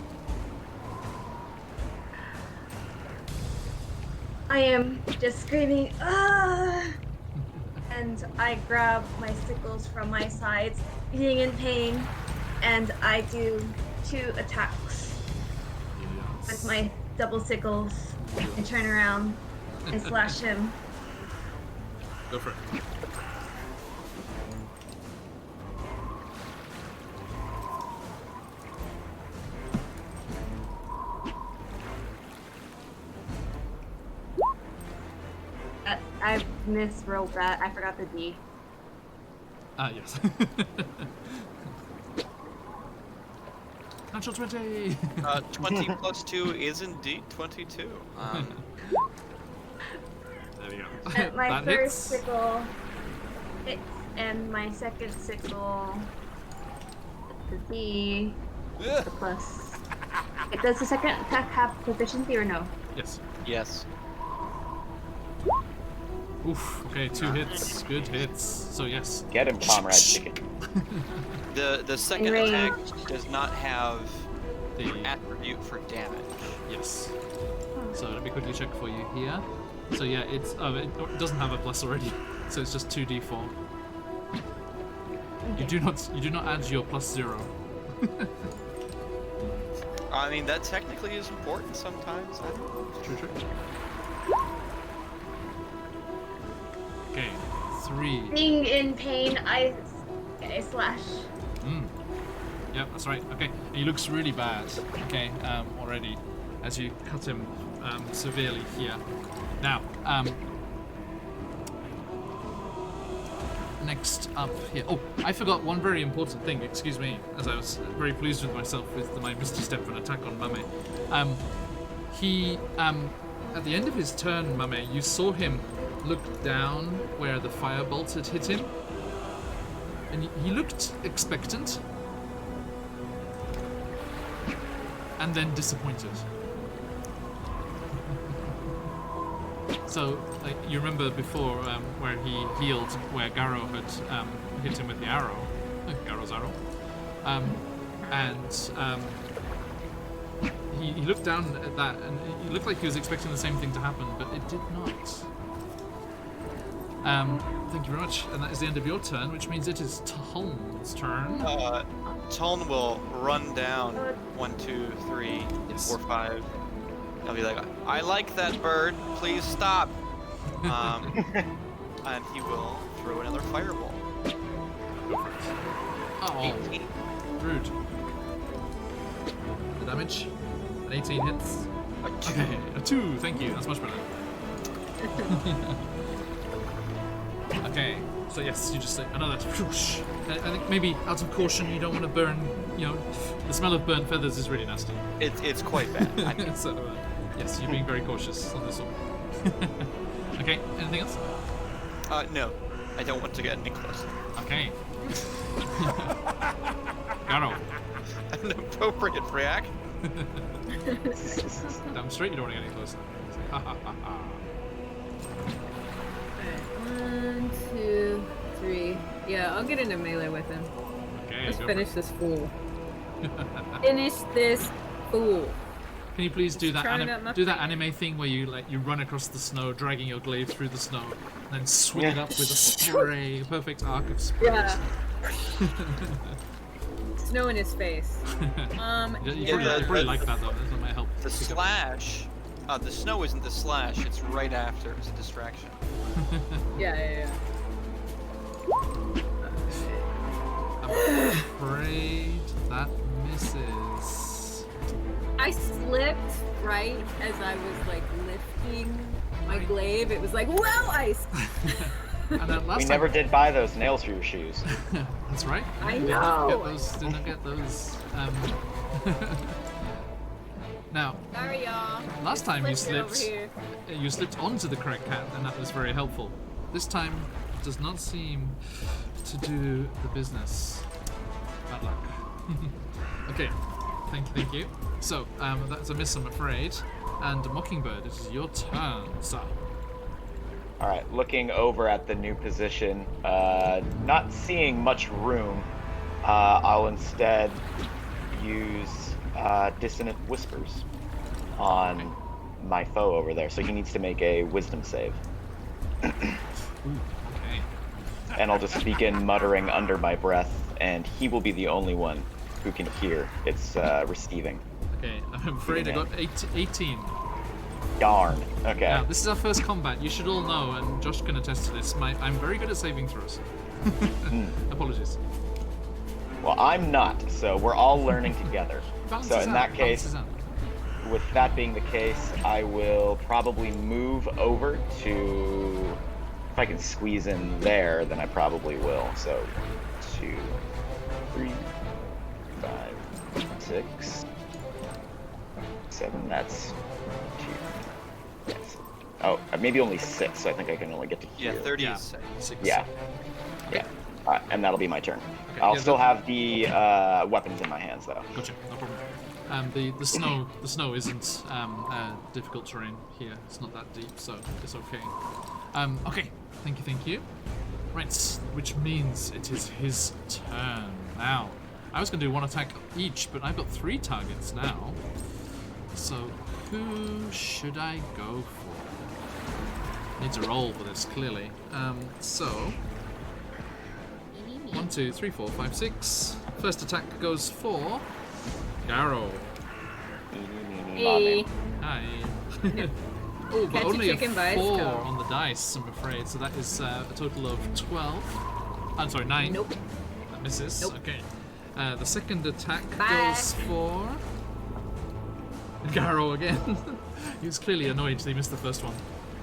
I am just screaming, ah! And I grab my sickles from my sides, being in pain, and I do 2 attacks with my double sickles and turn around and slash him. Go for it. I misrolled that. I forgot the D. Yes. Natural 20! 20 plus 2 is indeed 22. There we go. And my That first hits. sickle hits, and my second sickle, the D, the plus. Does the second attack have proficiency or no? Yes. Yes. Oof. Okay, 2 hits. Good hits. So yes. Get him, Comrade Chicken. The second In range. attack does not have The attribute for damage. yes. So let me quickly check for you here. So yeah, it doesn't have a plus already. So it's just 2d4. You do not add your +0. I mean, that technically is important sometimes. I don't know. True. Okay, 3. Being in pain, I slash. Yep, that's right. Okay, and he looks really bad. Okay, already, as you cut him severely here. Now, next up here. Oh, I forgot one very important thing. Excuse me, as I was very pleased with myself with my Misty Step and attack on Mame. He at the end of his turn, Mame, you saw him look down where the firebolt had hit him, and he looked expectant and then disappointed. So, like, you remember before where he healed, where Garrow had hit him with the arrow, Garrow's arrow, he looked down at that, and it looked like he was expecting the same thing to happen, but it did not. Thank you very much. And that is the end of your turn, which means it is Tuln's turn. Tuln will run down 1, 2, 3, Yes. 4, 5. He'll be like, I like that bird. Please stop. And he will throw another fireball. Oh, 18. rude. The damage? An 18 hits. A 2. Okay, a 2. Thank you. That's much better. Okay, so yes, you just say another whoosh. I think maybe out of caution, you don't want to burn. You know, the smell of burnt feathers is really nasty. It's quite bad. I think. So, yes, you're being very cautious on this one. Okay, anything else? No, I don't want to get any closer. Okay. Garo. An appropriate reaction. Damn straight you don't want to get any closer. Ha ha ha ha. Alright, 1, 2, 3. Yeah, I'll get into melee with him. Okay, Let's go finish for it. this fool. Finish this fool. Can you please do that trying out my do that finger. anime thing where you run across the snow, dragging your glaive through the snow, and then swing it up with a spray, a perfect arc of spray. Yeah. Snow in his face. You probably like that though. That might help. The pick up. slash. The snow isn't the slash. It's right after. It's a distraction. Yeah. I'm afraid that misses. I slipped right as I was like lifting my glaive. It was like, whoa, ice! And then last We time, never did buy those nails for your shoes. That's right. I We know. did not get those. Now, Sorry, y'all. last time you Flipped it over slipped, here. you slipped onto the correct cat, and that was very helpful. This time does not seem to do the business. Bad luck. Okay, thank you. So, that's a miss, I'm afraid. And Mockingbird, it is your turn, sir. All right, looking over at the new position, not seeing much room, I'll instead use Dissonant Whispers on my foe over there. So he needs to make a Wisdom save. Ooh, okay. And I'll just begin muttering under my breath, and he will be the only one who can hear its receiving. Okay, I'm afraid I got 18. Darn. Okay. Now, this is our first combat. You should all know, and Josh can attest to this. I'm very good at saving throws. Apologies. Well, I'm not, so we're all learning together. So in that case, with that being the case, I will probably move over to... If I can squeeze in there, then I probably will. So 2, 3, 5, 6, 7. That's 2. Yes. Oh, maybe only 6. So I think I can only get to Yeah, here. 30 Yeah. is safe. 6. Yeah. And that'll be my turn. Okay, I'll yeah, still that- have the weapons in my hands, though. Gotcha, no problem. The snow isn't difficult terrain here. It's not that deep, so it's okay. Okay, thank you. Right, which means it is his turn now. I was going to do 1 attack each, but I've got 3 targets now. So who should I go for? Need to roll for this clearly. So 1, 2, 3, 4, 5, 6. First attack goes for Garo. Hey. Hi. Oh, but Catch a only a chicken by its 4 toe. on the dice, I'm afraid. So that is a total of 12. I'm sorry, 9. Nope. That misses. Nope. Okay. The second attack Bye. goes for Garo again. He was clearly annoyed that he missed the first one.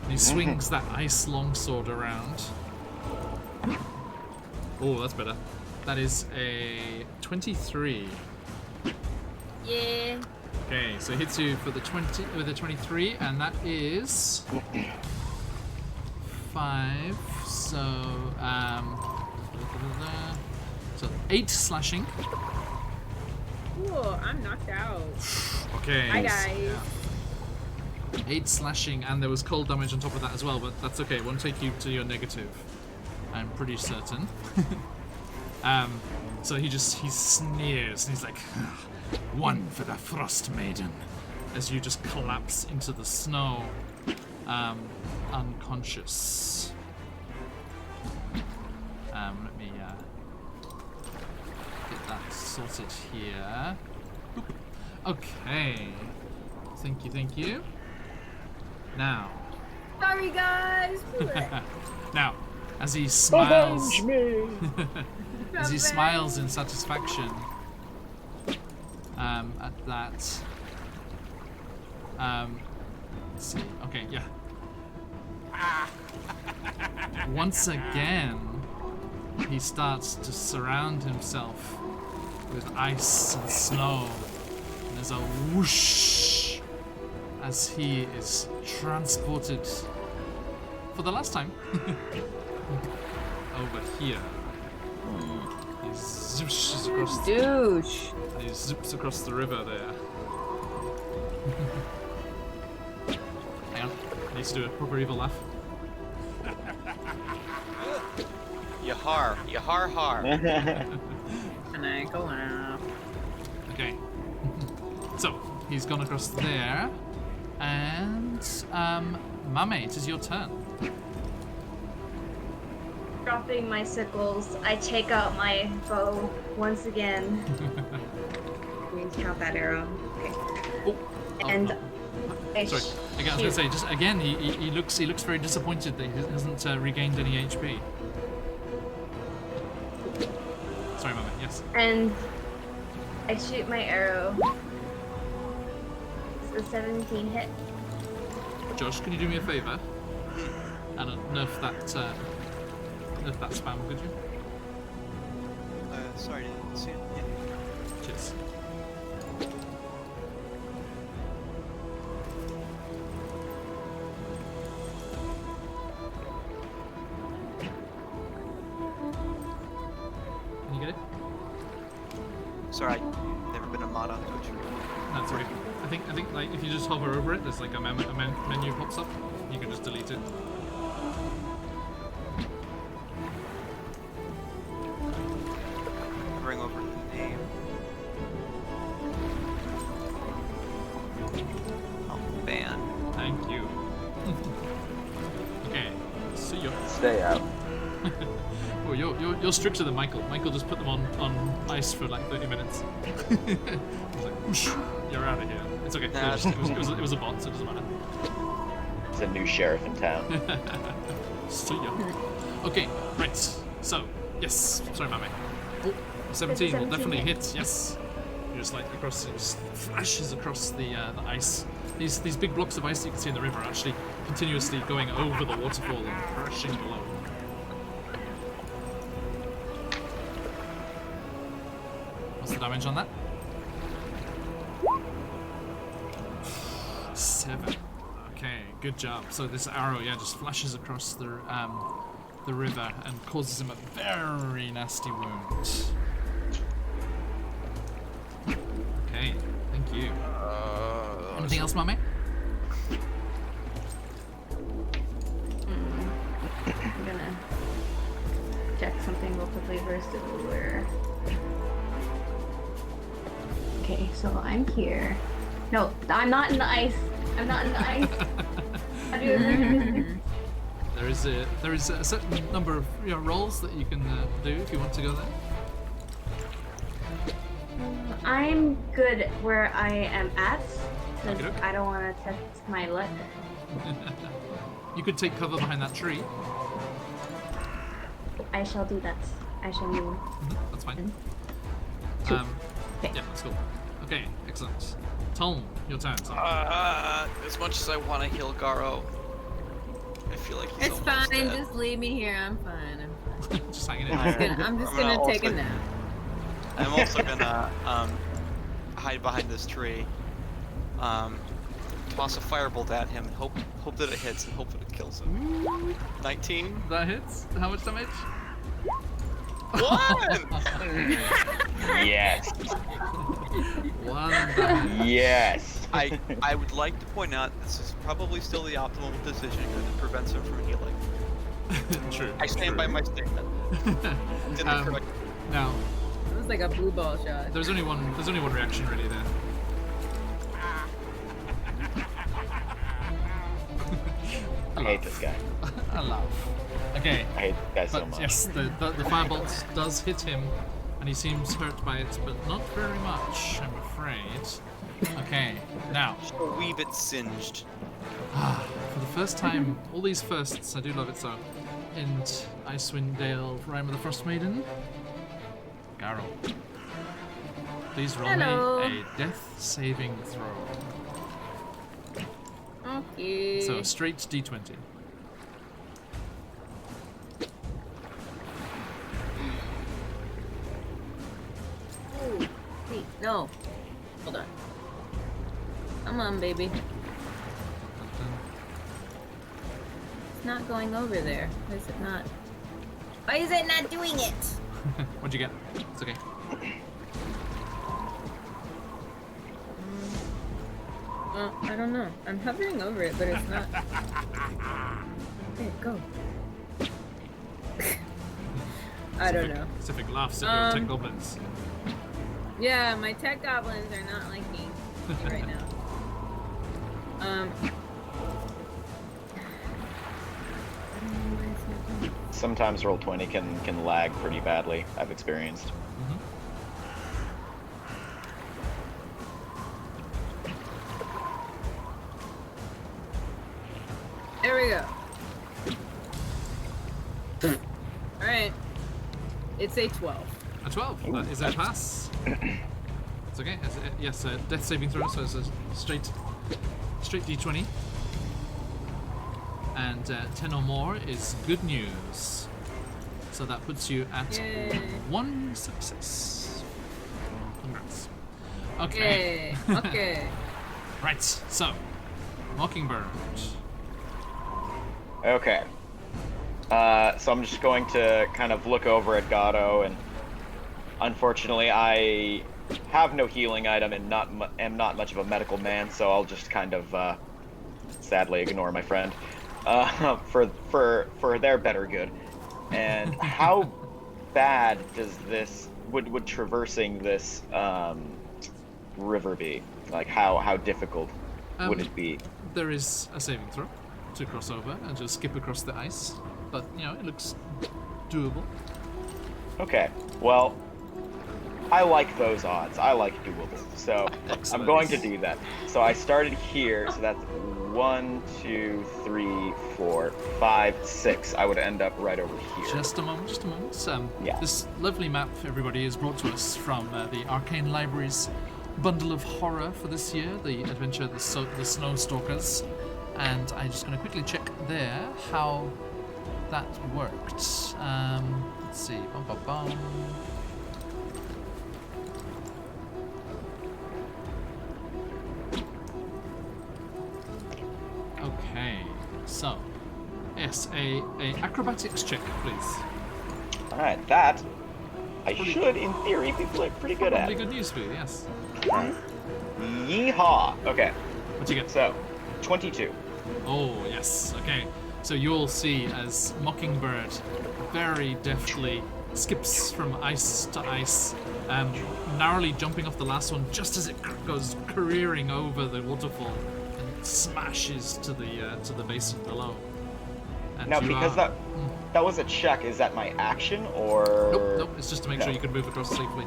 And he swings that ice longsword around. Oh, that's better. That is a 23. Yeah. Okay, so it hits you for the 20 with a 23, and that is 5. So 8 slashing. Cool, I'm knocked out. Okay. Hi, guys. 8 slashing, and there was cold damage on top of that as well, but that's okay. It won't take you to your negative. I'm pretty certain. So he sneers, and he's like, 1 for the Frostmaiden, as you just collapse into the snow, unconscious. Let me get that sorted here. Boop. Okay. Thank you. Now. Sorry, guys. Now, as he smiles, Avenge me! as he smiles in satisfaction at that. Let's see. Okay, yeah. Once again, he starts to surround himself with ice and snow. And there's a whoosh as he is transported for the last time over here. He zips across Douche. he zips across the river there. Hang on, I need to do a proper evil laugh. Yahar, yahar har. And I go out. Okay. So, he's gone across there. And, Mame, it is your turn. Dropping my sickles, I take out my bow once again. We can count that arrow. Okay. Oh, And no. I Sorry. Again, I was going to say, just again, he looks very disappointed that he hasn't regained any HP. Sorry, Mame, yes. And I shoot my arrow. It's a 17 hit. Josh, can you do me a favour? And nerf that spam, could you? Sorry, didn't see it. Yeah. Cheers. Can you get it? Sorry, I've never been a mod on Twitch. That's right. I think like if you just hover over it, there's like a menu pops up. You can just delete it. Bring over the name. Oh, ban. Thank you. Okay. See you. Stay out. Oh, you're stricter than Michael. Michael just put them on ice for like 30 minutes. He's like, whoosh, you're out of here. It's okay. Nah, It was a bot, so it doesn't matter. There's a new sheriff in town. See ya. Okay, right. So, yes. Sorry, Mame. Oh, 17 will 17 definitely hit. hit. Yes. You just like across, it just flashes across the ice. These big blocks of ice that you can see in the river are actually continuously going over the waterfall and crashing below. What's the damage on that? 7. Okay, good job. So this arrow, yeah, just flashes across the river and causes him a very nasty wound. Okay, thank you. Anything else, Mame? I'm gonna check something real quickly first to where. Okay, so I'm here. No, I'm not in the ice. I'm not in the ice. How do you There is a certain number of rolls that you can do if you want to go there. I'm good where I am at, because Okey-doke. I don't want to test my luck. You could take cover behind that tree. I shall do that. I shall move. That's fine. Two. Um, Okay. yeah, that's cool. Okay, excellent. Tom, your turn. Son. As much as I want to heal Garo, I feel like he's It's almost fine. dead. Just leave me here. I'm fine. Just hanging in. I'm just gonna take a nap. I'm also gonna hide behind this tree, toss a firebolt at him, and hope that it hits and hope that it kills him. 19. That hits. How much damage? 1. Yes. 1 damage. Yes. I would like to point out this is probably still the optimal decision because it prevents him from healing. True. I stand by my statement. Did the correct. Now, It was like a blue ball shot. there's only one reaction really there. I hate this guy. I laugh. Okay. I hate this guy so But much. yes, the firebolt does hit him, and he seems hurt by it, but not very much, I'm afraid. Okay, now, A wee bit singed. for the first time, all these firsts, I do love it so, in Icewind Dale, Rime of the Frostmaiden, Garrow. Please roll Hello. me a death saving throw. Okay. So, straight d20. Ooh, wait, no. Hold on. Come on, baby. It's not going over there. Why is it not? Why is it not doing it? What'd you get? It's okay. I don't know. I'm hovering over it, but it's not. Okay, go. I don't know. Pacific laughs at your tech goblins. Yeah, my tech goblins are not liking me right now. I don't know why it's not going. Sometimes Roll20 can lag pretty badly, I've experienced. There we go. Alright. It's a 12. A 12. Is that a pass? It's okay. Yes, death saving throw, so it's a straight d20. And 10 or more is good news. So that puts you at Yay. 1 success. Congrats. Okay. Yay. Okay. Right, so Mockingbird. Okay. So I'm just going to kind of look over at Gatto, and unfortunately I have no healing item and am not much of a medical man, so I'll just kind of sadly ignore my friend for their better good. And how bad does this would traversing this river be? Like how difficult would it be? There is a saving throw to cross over and just skip across the ice, but you know it looks doable. Okay, well, I like those odds. I like doable, so I'm going to do that. So I started here, so that's 1, 2, 3, 4, 5, 6. I would end up right over here. Just a moment. Yeah. This lovely map, everybody, is brought to us from the Arcane Library's bundle of horror for this year, the adventure The Snow Stalkers. And I'm just going to quickly check there how that worked. Let's see. Bum, bum, bum. Okay, so yes, a acrobatics check, please. All right, that I should, in theory, be pretty good at. Probably good news for you, yes. Yeehaw! Okay, What you get? so 22. Oh yes. Okay, so you'll see as Mockingbird very deftly skips from ice to ice, narrowly jumping off the last one just as it goes careering over the waterfall and smashes to the basin below. And Now, you because are- that was a check, is that my action or? Nope. It's just to make sure you can move across safely.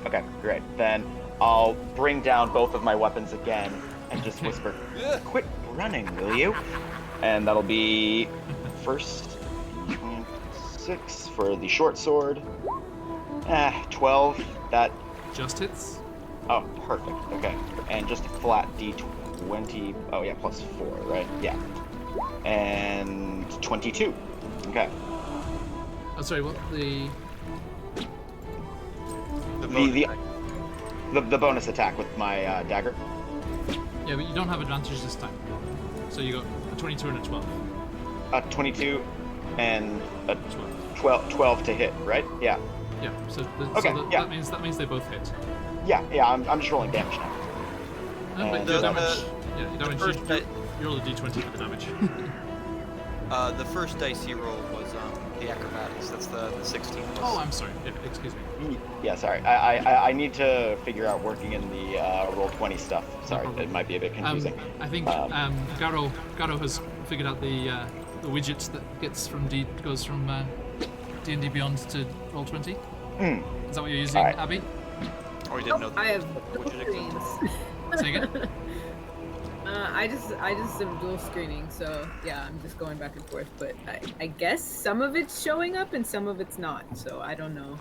Okay, great. Then I'll bring down both of my weapons again and just whisper, "Quit running, will you?" And that'll be first 6 for the short sword. 12. That. Just hits. Oh, perfect. Okay, and just a flat D20. Oh yeah, plus 4, right? Yeah. And 22. Okay. Oh, sorry. What the? The bonus attack with my dagger. Yeah, but you don't have advantage this time. So you got a 22 and a 12. 22 and a 12. 12 to hit, right? Yeah. Yeah. So, Okay, yeah. that means they both hit. Yeah. I'm just rolling damage now. But The- your the- damage. Yeah, your damage. first You roll a d20 for the damage. The first dice he rolled was the acrobatics. That's the 16 plus. Oh, I'm sorry. Yeah, excuse me. Yeah, sorry. I need to figure out working in the roll 20 stuff. Sorry, problem. it might be a bit confusing. I think Garo has figured out the widget that goes from D&D Beyond to Roll20? Is that what you're using, Alright. Abby? Or you didn't know I have what dual you screens. Say again? I just am dual screening, so yeah, I'm just going back and forth. But I guess some of it's showing up and some of it's not. So I don't know.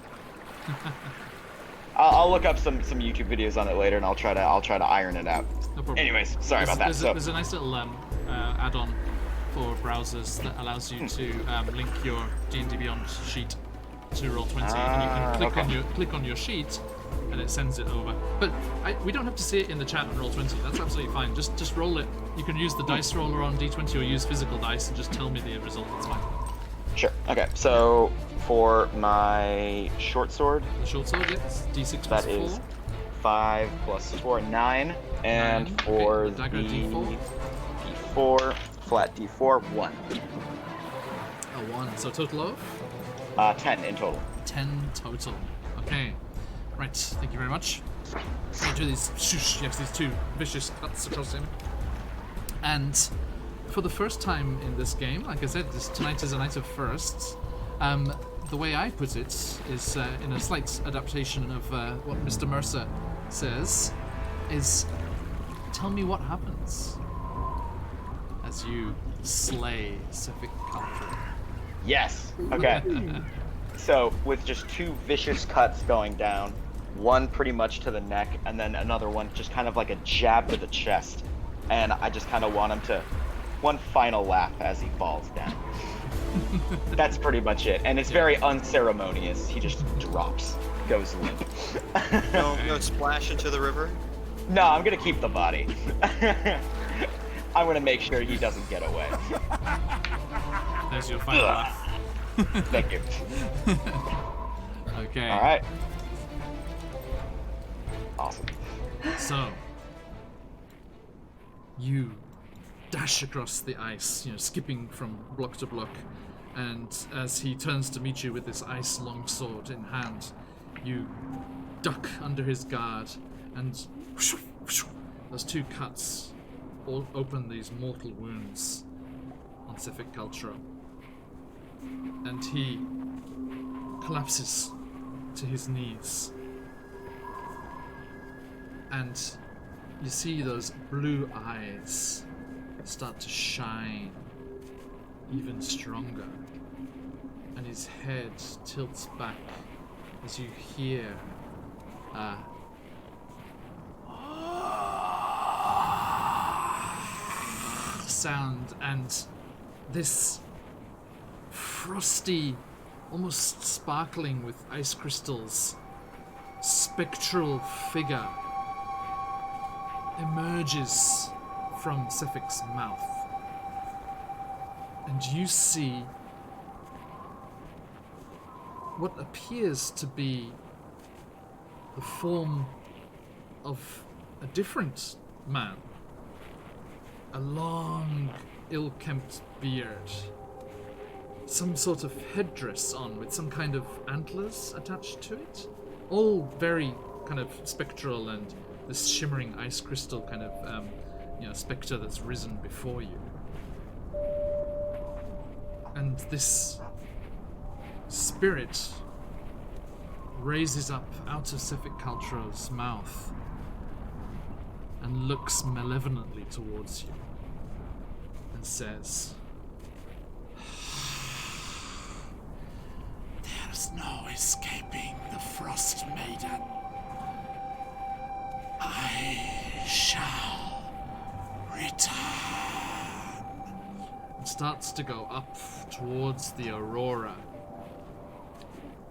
I'll look up some YouTube videos on it later, and I'll try to iron it out. No problem. Anyways, sorry about that. There's a nice little add-on for browsers that allows you to link your D&D Beyond sheet to Roll20, and you can click on your sheet, and it sends it over. But we don't have to see it in the chat on Roll20. That's absolutely fine. Just roll it. You can use the dice roller on D20 or use physical dice and just tell me the result. It's fine. Sure. Okay. So for my short sword, The short sword, yes. D6 plus that 4. is 5 plus 4, 9, and 9. for Okay, dagger the D4. D4, flat D4, 1. A 1. So total of 10 in total. 10 total. Okay. Right. Thank you very much. So do these these 2 vicious cuts across him. And for the first time in this game, like I said, tonight is a night of firsts. The way I put it is in a slight adaptation of what Mr. Mercer says, is tell me what happens as you slay Civic Culture. Yes. Okay. So with just 2 vicious cuts going down, one pretty much to the neck, and then another one just kind of like a jab to the chest, and I just kind of want him to one final laugh as he falls down. That's pretty much it, and it's very unceremonious. He just drops, goes limp. No splash into the river. No, I'm gonna keep the body. I'm gonna make sure he doesn't get away. There's your final laugh. Thank you. Okay. All right. Awesome. So you dash across the ice, skipping from block to block, and as he turns to meet you with this ice longsword in hand, you duck under his guard, and those 2 cuts all open these mortal wounds on Civic Culture, and he collapses to his knees. And you see those blue eyes start to shine even stronger, and his head tilts back as you hear sound, and this frosty, almost sparkling with ice crystals, spectral figure emerges from Cific's mouth, and you see what appears to be the form of a different man. A long, ill-kempt beard, some sort of headdress on with some kind of antlers attached to it, all very kind of spectral, and this shimmering ice crystal kind of spectre that's risen before you. And this spirit raises up out of Civic Culture's mouth and looks malevolently towards you and says, "There's no escaping the Frostmaiden. I shall return." And starts to go up towards the aurora.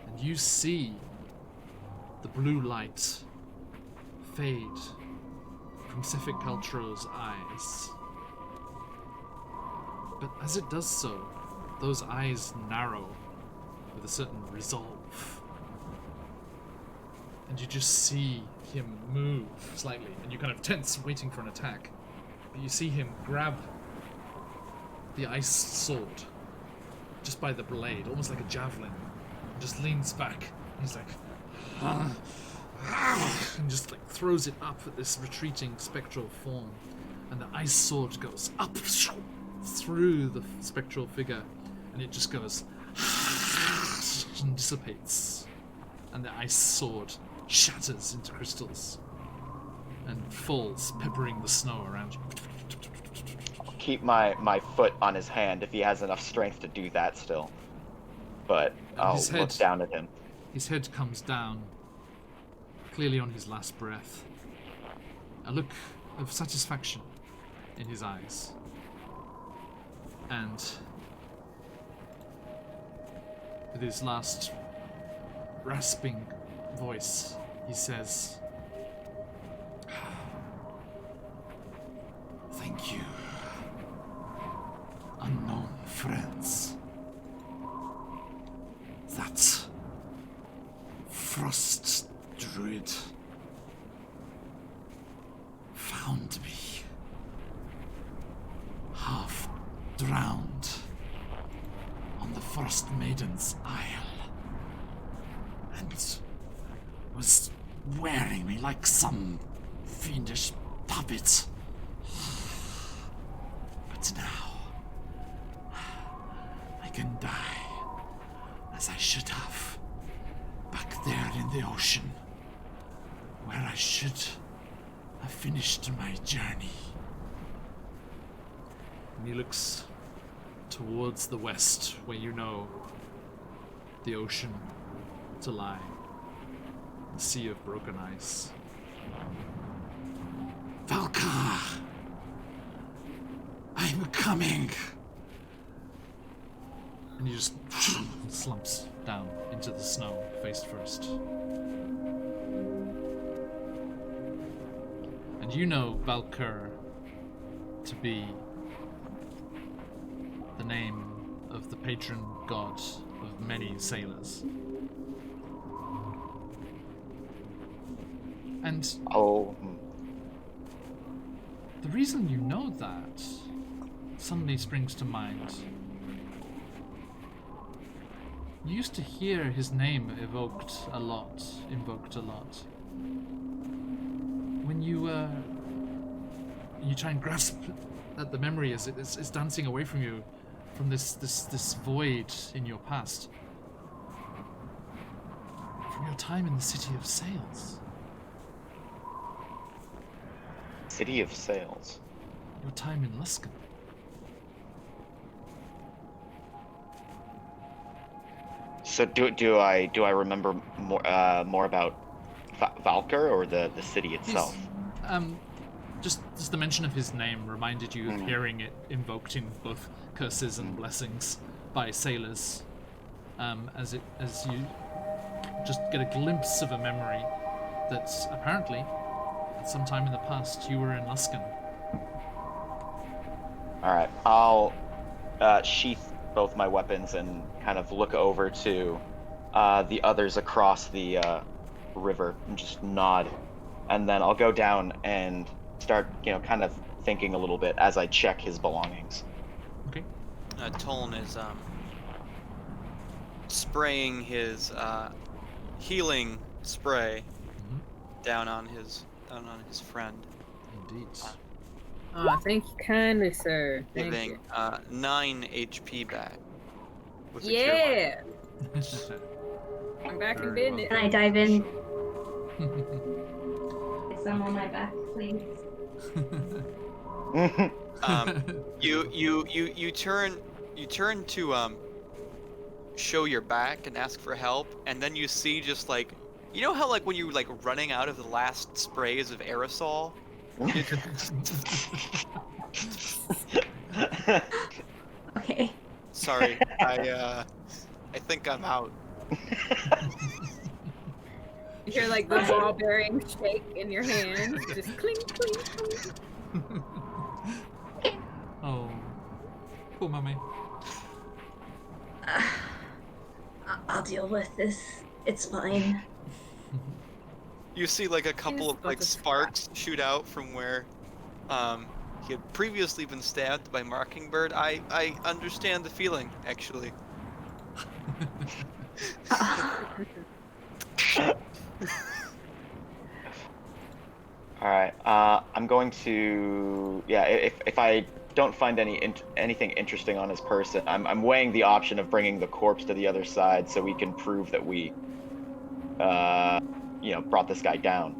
And you see the blue light fade from Civic Culture's eyes. But as it does so, those eyes narrow with a certain resolve. And you just see him move slightly, and you kind of tense, waiting for an attack. But you see him grab the ice sword just by the blade, almost like a javelin, and just leans back. And he's like, and just like throws it up at this retreating spectral form, and the ice sword goes up, through the spectral figure, and it just goes and dissipates, and the ice sword shatters into crystals and falls, peppering the snow around you. I'll keep my foot on his hand if he has enough strength to do that still. But I'll look down at him. His head comes down, clearly on his last breath. A look of satisfaction in his eyes. And with his last rasping voice, he says, "Thank you, unknown friends. That frost druid found me, half drowned on the Frostmaiden's Isle, and was wearing me like some fiendish puppet. But now, I can die as I should have, back there in the ocean, where I should have finished my journey." And he looks towards the west, where you know the ocean to lie, the sea of broken ice. "Valka! I'm coming!" And he just slumps down into the snow, face first. And you know Valkyr to be the name of the patron god of many sailors. And the reason you know that suddenly springs to mind. You used to hear his name invoked a lot. When you try and grasp at the memory as it's dancing away from you, from this void in your past, from your time in the City of Sails. City of Sails. Your time in Luskan. So do I remember more about Valkyr or the city itself? Just the mention of his name reminded you of hearing it invoked in both curses and blessings by sailors, as you just get a glimpse of a memory that apparently at some time in the past you were in Luskan. All right, I'll sheath both my weapons and kind of look over to the others across the river and just nod, and then I'll go down and start, kind of thinking a little bit as I check his belongings. Okay. Tolan is spraying his healing spray down on his friend. Indeed. Oh, thank you kindly, sir. Thank Giving you. 9 HP back. With a cure Yeah. mark. I'm back in Very business. Can I dive in? Get some on my back, please. You turn to show your back and ask for help, and then you see just like, you know how like when you're like running out of the last sprays of aerosol. Okay. Sorry, I think I'm out. You hear like the ball bearing shake in your hand, just clink, clink, clink. Oh, poor mummy. I'll deal with this. It's fine. You see like a couple Here's of like the sparks shoot out from where he had previously been stabbed by Mockingbird. I understand the feeling, actually. All right. I'm going to, if I don't find anything interesting on his person. I'm weighing the option of bringing the corpse to the other side so we can prove that we, brought this guy down,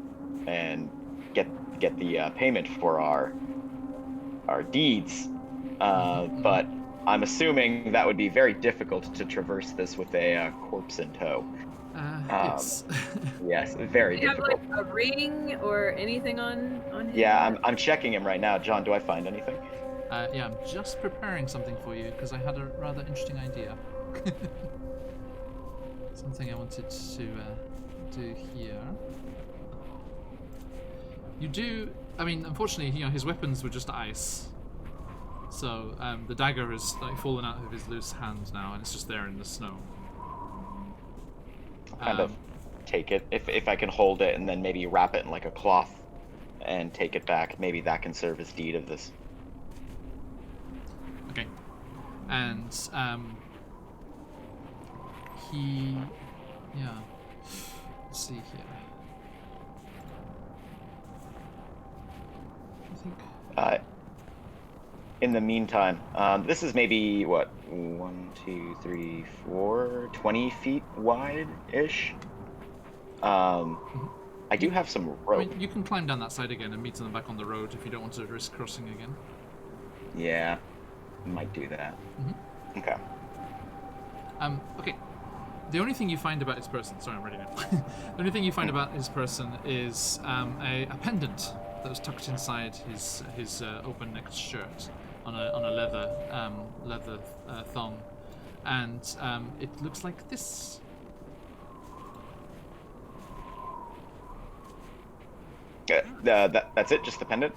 and get the payment for our deeds. But I'm assuming that would be very difficult to traverse this with a corpse in tow. Yes. Yes, very Do you have difficult. like a ring or anything on him? Yeah, I'm checking him right now. John, do I find anything? Yeah, I'm just preparing something for you because I had a rather interesting idea. Something I wanted to do here. You do. I mean, unfortunately, his weapons were just ice. So the dagger has like fallen out of his loose hand now, and it's just there in the snow. Kind of take it if I can hold it, and then maybe wrap it in like a cloth and take it back. Maybe that can serve as deed of this. Okay. And let's see here. I think. In the meantime, this is maybe what 1, 2, 3, 4, 20 feet wide-ish. I do have some rope. I mean, you can climb down that side again and meet them back on the road if you don't want to risk crossing again. Yeah, might do that. Okay. Okay. The only thing you find about his person, sorry, I'm ready now. The only thing you find about his person is a pendant that was tucked inside his open-necked shirt on a leather thong, and it looks like this. That's it, just the pendant?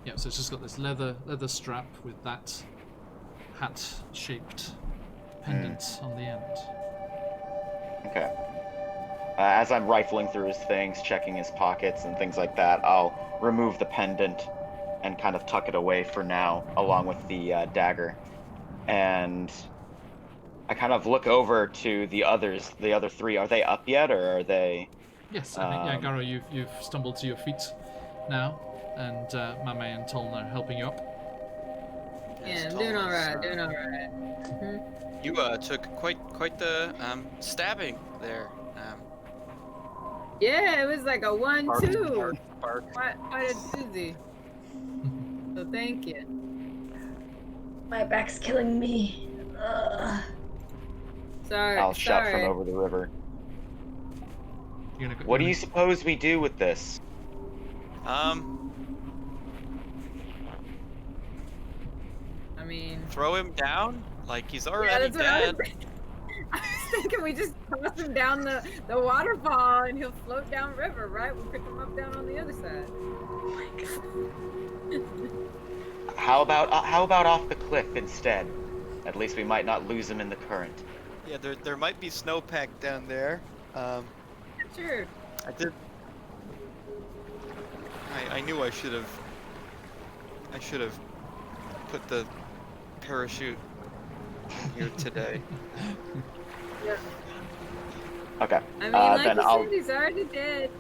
Yeah, so it's just got this leather strap with that hat-shaped pendant on the end. Okay. As I'm rifling through his things, checking his pockets and things like that, I'll remove the pendant and kind of tuck it away for now, along with the dagger. And I kind of look over to the others, the other three. Are they up yet, or are they... Yes, I think, yeah, Garo, you've stumbled to your feet now, and Mame and Tolna are helping you up. Yeah, I'm doing alright, You took quite the stabbing there. Yeah, it was like a 1-2. Bark. Quite a doozy. So thank you. My back's killing me. Ugh. Sorry. I'll shout from over the river. What do you suppose we do with this? I mean, Throw him down? Like he's yeah, already that's what I dead. was thinking. We just toss him down the waterfall and he'll float down river, right? We'll pick him up down on the other side. Oh my god. How about off the cliff instead? At least we might not lose him in the current. Yeah, there might be snowpack down there. Sure. I did. I knew I should have put the parachute here today. Yeah. Okay. I mean, like then you I'll... said, he's already dead.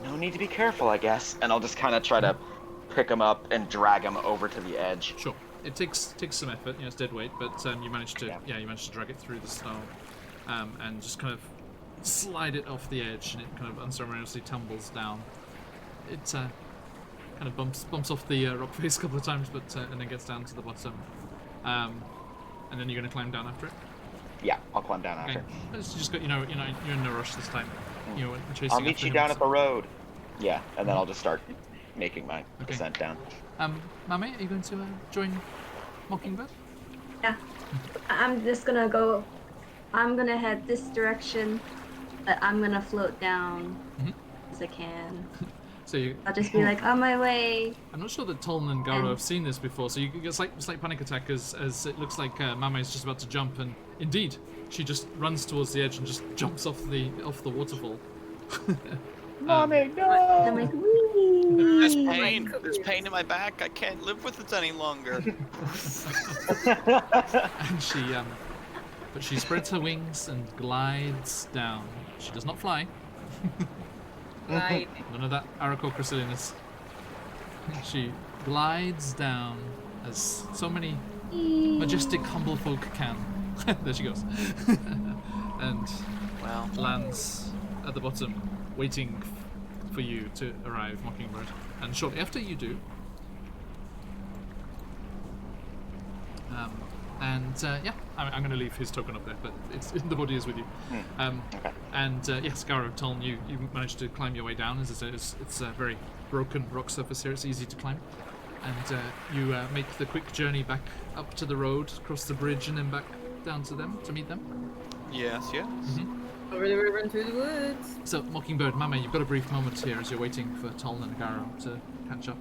No need to be careful, I guess. And I'll just kind of try to pick him up and drag him over to the edge. Sure. It takes some effort, it's dead weight, but you managed to drag it through the snow, and just kind of slide it off the edge, and it kind of unceremoniously tumbles down. It kind of bumps off the rock face a couple of times, but and then gets down to the bottom. And then you're going to climb down after it. Yeah, I'll climb down after. It's just got you're in no rush this time. Chasing. I'll meet you down at the road. Yeah, and then I'll just start making my descent down. Mame, are you going to join Mockingbird? Yeah. I'm just gonna go. I'm gonna head this direction, but I'm gonna float down as I can. So I'll just be like, on my way. I'm not sure that Toln and Garo have seen this before, so you get a slight panic attack as it looks like Mame is just about to jump, and indeed, she just runs towards the edge and just jumps off the waterfall. Mommy, no! I'm like, wee. There's pain in my back. I can't live with it any longer. And she spreads her wings and glides down. She does not fly. Right. None of that Arako Chrysalinas. She glides down as so many majestic, humble folk can. There she goes. And Wow. lands at the bottom, waiting for you to arrive, Mockingbird. And shortly after you do, yeah, I'm going to leave his token up there, but the body is with you. Okay. And yes, Garo, Toln, you managed to climb your way down. As I said, it's a very broken rock surface here. It's easy to climb. And you make the quick journey back up to the road, across the bridge, and then back down to them to meet them. Yes, yes. Over the river and through the woods. So, Mockingbird, Mama, you've got a brief moment here as you're waiting for Toln and Garo to catch up.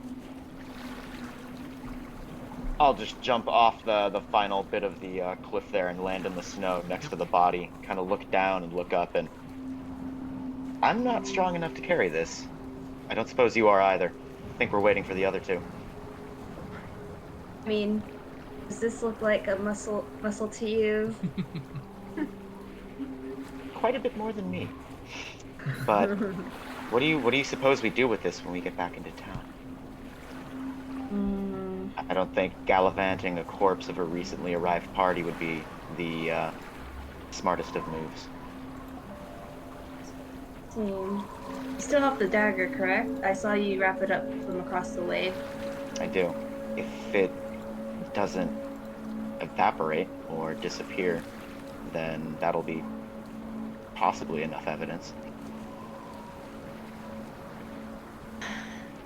I'll just jump off the final bit of the cliff there and land in the snow next to the body. Kind of look down and look up, and I'm not strong enough to carry this. I don't suppose you are either. I think we're waiting for the other two. I mean, does this look like a muscle to you? Quite a bit more than me. But what do you suppose we do with this when we get back into town? I don't think gallivanting a corpse of a recently arrived party would be the smartest of moves. You still have the dagger, correct? I saw you wrap it up from across the way. I do. If it doesn't evaporate or disappear, then that'll be possibly enough evidence.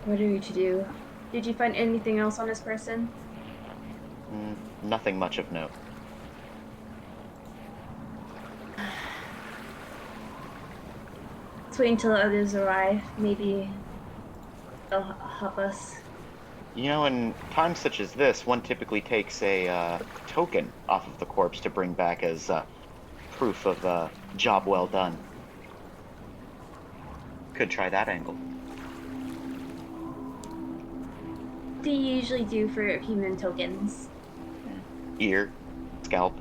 What are we to do? Did you find anything else on this person? Nothing much of note. Let's wait until the others arrive. Maybe they'll help us. You know, in times such as this, one typically takes a token off of the corpse to bring back as proof of a job well done. Could try that angle. What do you usually do for human tokens? Ear, scalp,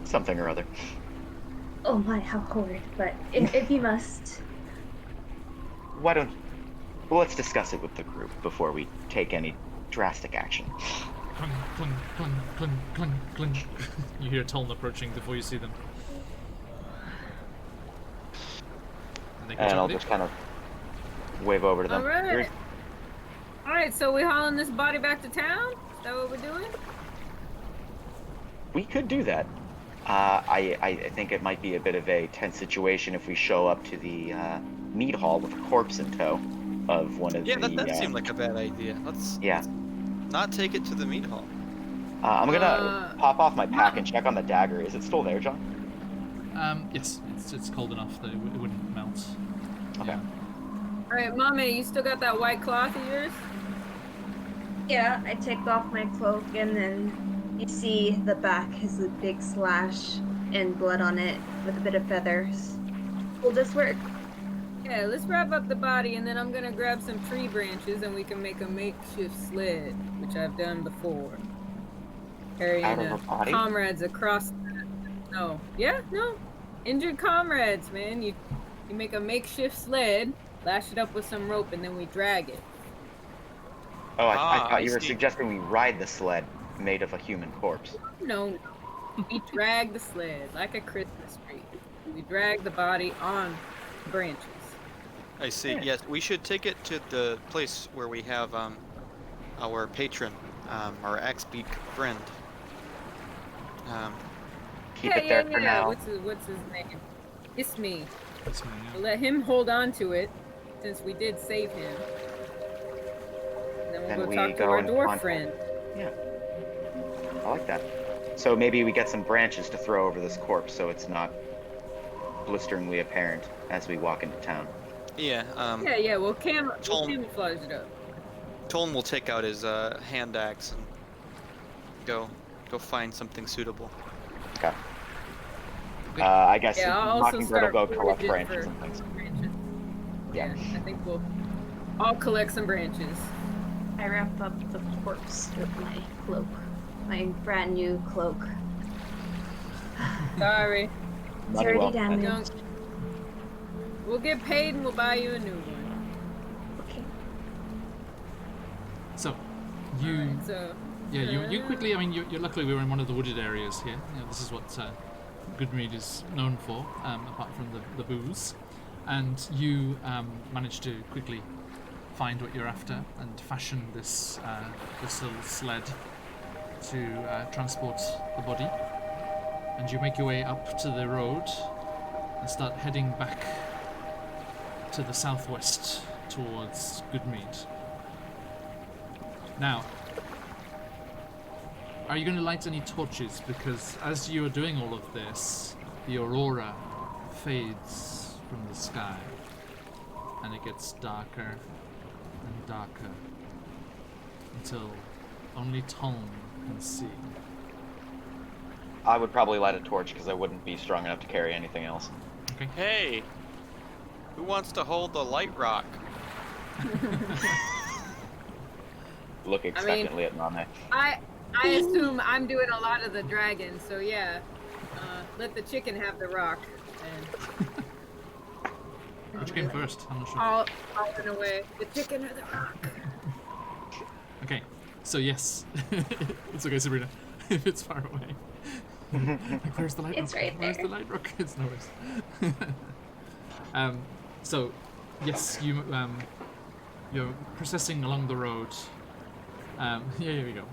something or other. Oh my, how horrid. But if you must. Well, let's discuss it with the group before we take any drastic action. Clunk, clunk, clunk, clunk, clunk, clunk. You hear Toln approaching before you see them. And I'll just kind of wave over to them. Alright, so we hauling this body back to town? Is that what we're doing? We could do that. I think it might be a bit of a tense situation if we show up to the meat hall with a corpse in tow of one of the... Yeah, that seemed like a bad idea. Let's not take it to the meat hall. I'm gonna pop off my pack and check on the dagger. Is it still there, John? Yes, it's cold enough that it wouldn't melt. Okay. Alright, Mommy, you still got that white cloth of yours? Yeah, I take off my cloak and then you see the back has a big slash and blood on it with a bit of feathers. Will this work? Yeah, let's wrap up the body and then I'm gonna grab some tree branches and we can make a makeshift sled, which I've done before. Carrying comrades across No. Injured comrades, man. You make a makeshift sled, lash it up with some rope, and then we drag it. Oh, I thought you were suggesting we ride the sled made of a human corpse. No. We drag the sled like a Christmas tree. We drag the body on branches. I see. Yeah. Yes, we should take it to the place where we have our patron, our axe-beak friend. Keep it there for now. What's his name? It's me. It's me, yeah. We'll let him hold on to it, since we did save him. And then we'll go talk to our dwarf friend. Yeah. I like that. So maybe we get some branches to throw over this corpse so it's not blisteringly apparent as we walk into town. Yeah. We'll camouflage it up. Toln will take out his hand axe and go find something suitable. Okay. I guess I'll also Mockingbird will go collect foraging branches for and things. branches. Yeah. I think we'll all collect some branches. I wrap up the corpse with my cloak. My brand new cloak. Sorry. It's already damaged. We'll get paid and we'll buy you a new one. Okay. So. You quickly. I mean, you're luckily we were in one of the wooded areas here. You know, this is what Goodmead is known for, apart from the booze. And you managed to quickly find what you're after and fashion this little sled to transport the body. And you make your way up to the road and start heading back to the southwest towards Goodmead. Now, are you going to light any torches? Because as you are doing all of this, the aurora fades from the sky and it gets darker and darker until only Tom can see. I would probably light a torch because I wouldn't be strong enough to carry anything else. Okay. Hey, who wants to hold the light rock? Look expectantly at Nane. I assume I'm doing a lot of the dragon, so yeah. Let the chicken have the rock. And Which came first? I'm not sure. I'll run away. The chicken or the rock. Okay, so yes. It's okay, Sabrina. If it's far away. Like, where's the light It's rock? right Where's there. the light rock? It's no worries. So, yes, you're processing along the road. Yeah, here we go.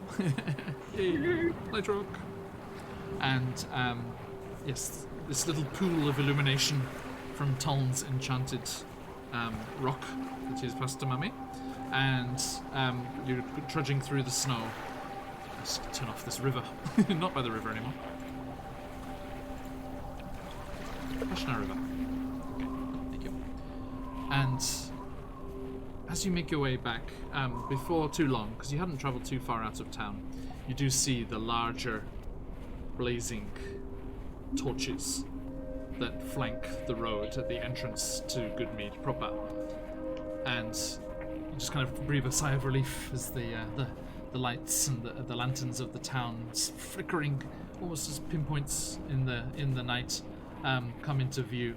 Yay, light rock. And yes, this little pool of illumination from Toln's enchanted rock that is Pastor Mummy. And you're trudging through the snow. Let's turn off this river. Not by the river anymore. Ashna River. Okay, thank you. And as you make your way back, before too long, because you hadn't travelled too far out of town, you do see the larger blazing torches that flank the road at the entrance to Goodmead proper. And you just kind of breathe a sigh of relief as the lights and the lanterns of the town flickering almost as pinpoints in the night come into view.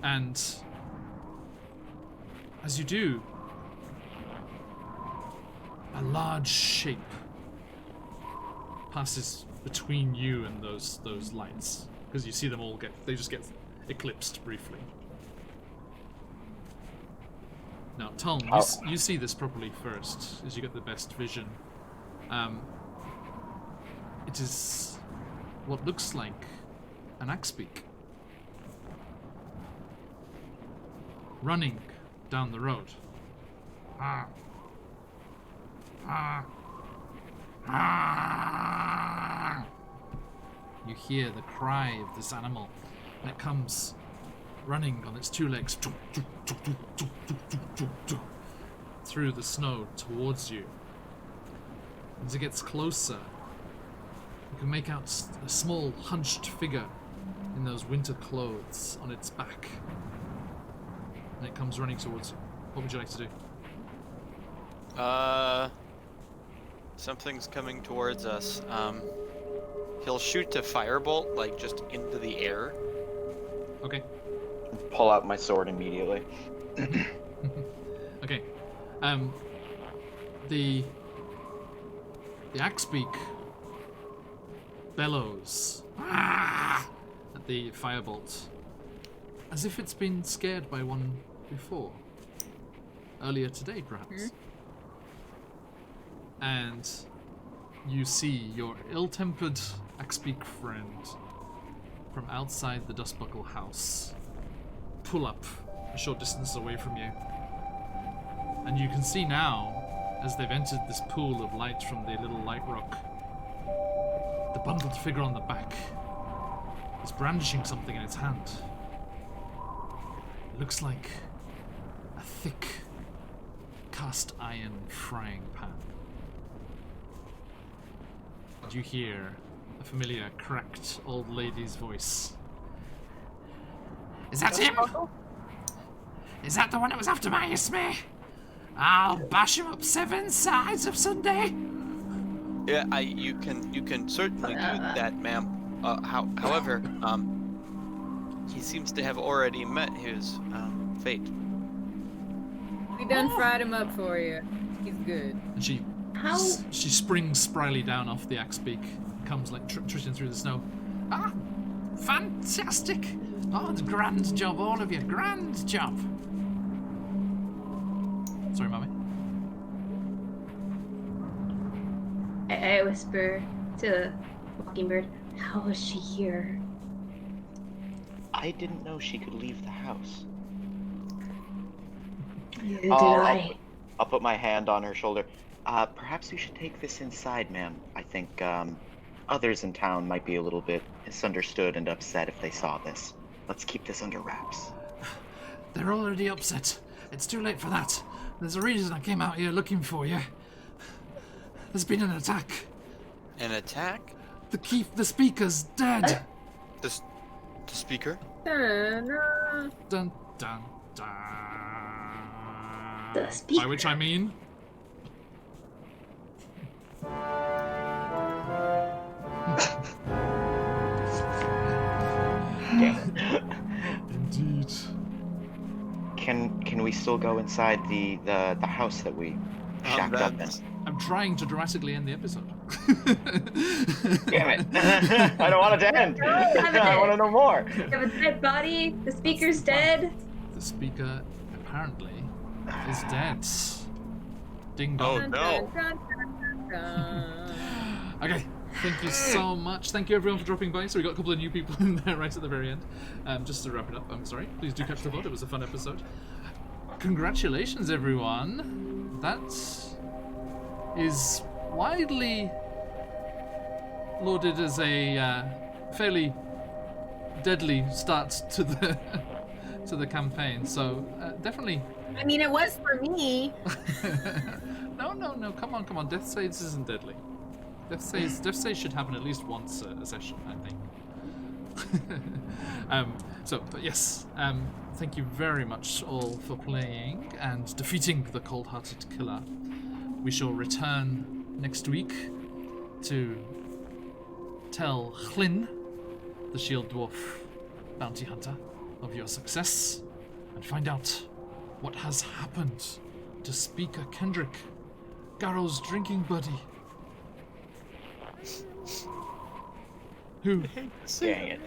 And as you do, a large shape passes between you and those lights, because you see them all they just get eclipsed briefly. Now, Tom, you see this properly first, as you get the best vision. It is what looks like an Axebeak running down the road. Ah. Ah. Ah. You hear the cry of this animal, and it comes running on its two legs through the snow towards you. As it gets closer, you can make out a small hunched figure in those winter clothes on its back, and it comes running towards you. What would you like to do? Something's coming towards us. He'll shoot a firebolt, like, just into the air. Okay. Pull out my sword immediately. Okay. The Axebeak bellows at the firebolt, as if it's been scared by one before. Earlier today, perhaps. And you see your ill-tempered Axebeak friend from outside the Dustbuckle house pull up a short distance away from you. And you can see now, as they've entered this pool of light from the little light rock, the bundled figure on the back is brandishing something in its hand. It looks like a thick cast iron frying pan. And you hear a familiar, cracked old lady's voice. Is that him? Is that the one that was after my Ismay? I'll bash him up 7 sides of Sunday. Yeah, you can certainly do that, ma'am. However, he seems to have already met his fate. We done fried him up for you. He's good. And she How? She springs spryly down off the axe beak, comes like trishing through the snow. Ah, fantastic! Oh, it's a grand job, all of you. Grand job. Sorry, mommy. I whisper to Mockingbird, how is she here? I didn't know she could leave the house. Neither did I. I'll put my hand on her shoulder. Perhaps we should take this inside, ma'am. I think others in town might be a little bit misunderstood and upset if they saw this. Let's keep this under wraps. They're already upset. It's too late for that. There's a reason I came out here looking for you. There's been an attack. An attack? The speaker's dead. The speaker? Dun dun dun. The speaker. By which I mean. Indeed. Can we still go inside the house that we shacked up in? I'm trying to dramatically end the episode. Damn it! I don't want it to end. I want to know more. You have a dead body. The speaker's dead. The speaker apparently is dead. Ding Oh dong. no. Okay, thank you so much. Thank you everyone for dropping by. So we got a couple of new people in there right at the very end. Just to wrap it up, I'm sorry. Please do catch the VOD. It was a fun episode. Congratulations, everyone. That is widely lauded as a fairly deadly start to the the campaign. So definitely. I mean, it was for me. No. Come on. Death saves isn't deadly. Death saves should happen at least once a session, I think. But yes. Thank you very much all for playing and defeating the cold-hearted killer. We shall return next week to tell Hlyn, the Shield Dwarf bounty hunter, of your success and find out what has happened to Speaker Kendrick, Garrow's drinking buddy. Who? Dang it.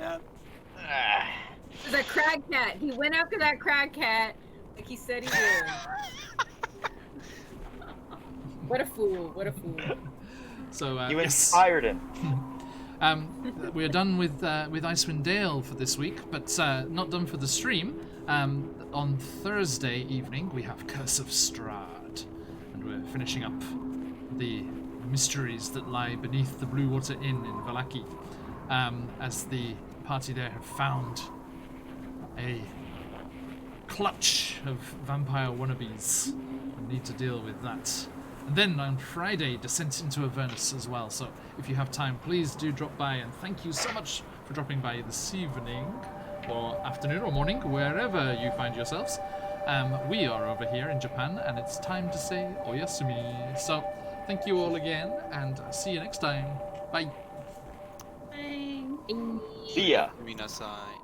The crag cat. He went after that crag cat like he said he would. What a fool. What a fool. So You yes. inspired him. We are done with Icewind Dale for this week, but not done for the stream. On Thursday evening, we have Curse of Strahd, and we're finishing up the mysteries that lie beneath the Blue Water Inn in Vallaki, as the party there have found a clutch of vampire wannabes and need to deal with that. And then on Friday, Descent into Avernus as well. So if you have time, please do drop by, and thank you so much for dropping by this evening, or afternoon, or morning, wherever you find yourselves. We are over here in Japan, and it's time to say oyasumi. So thank you all again, and see you next time. Bye. Bye. See ya. Minasai.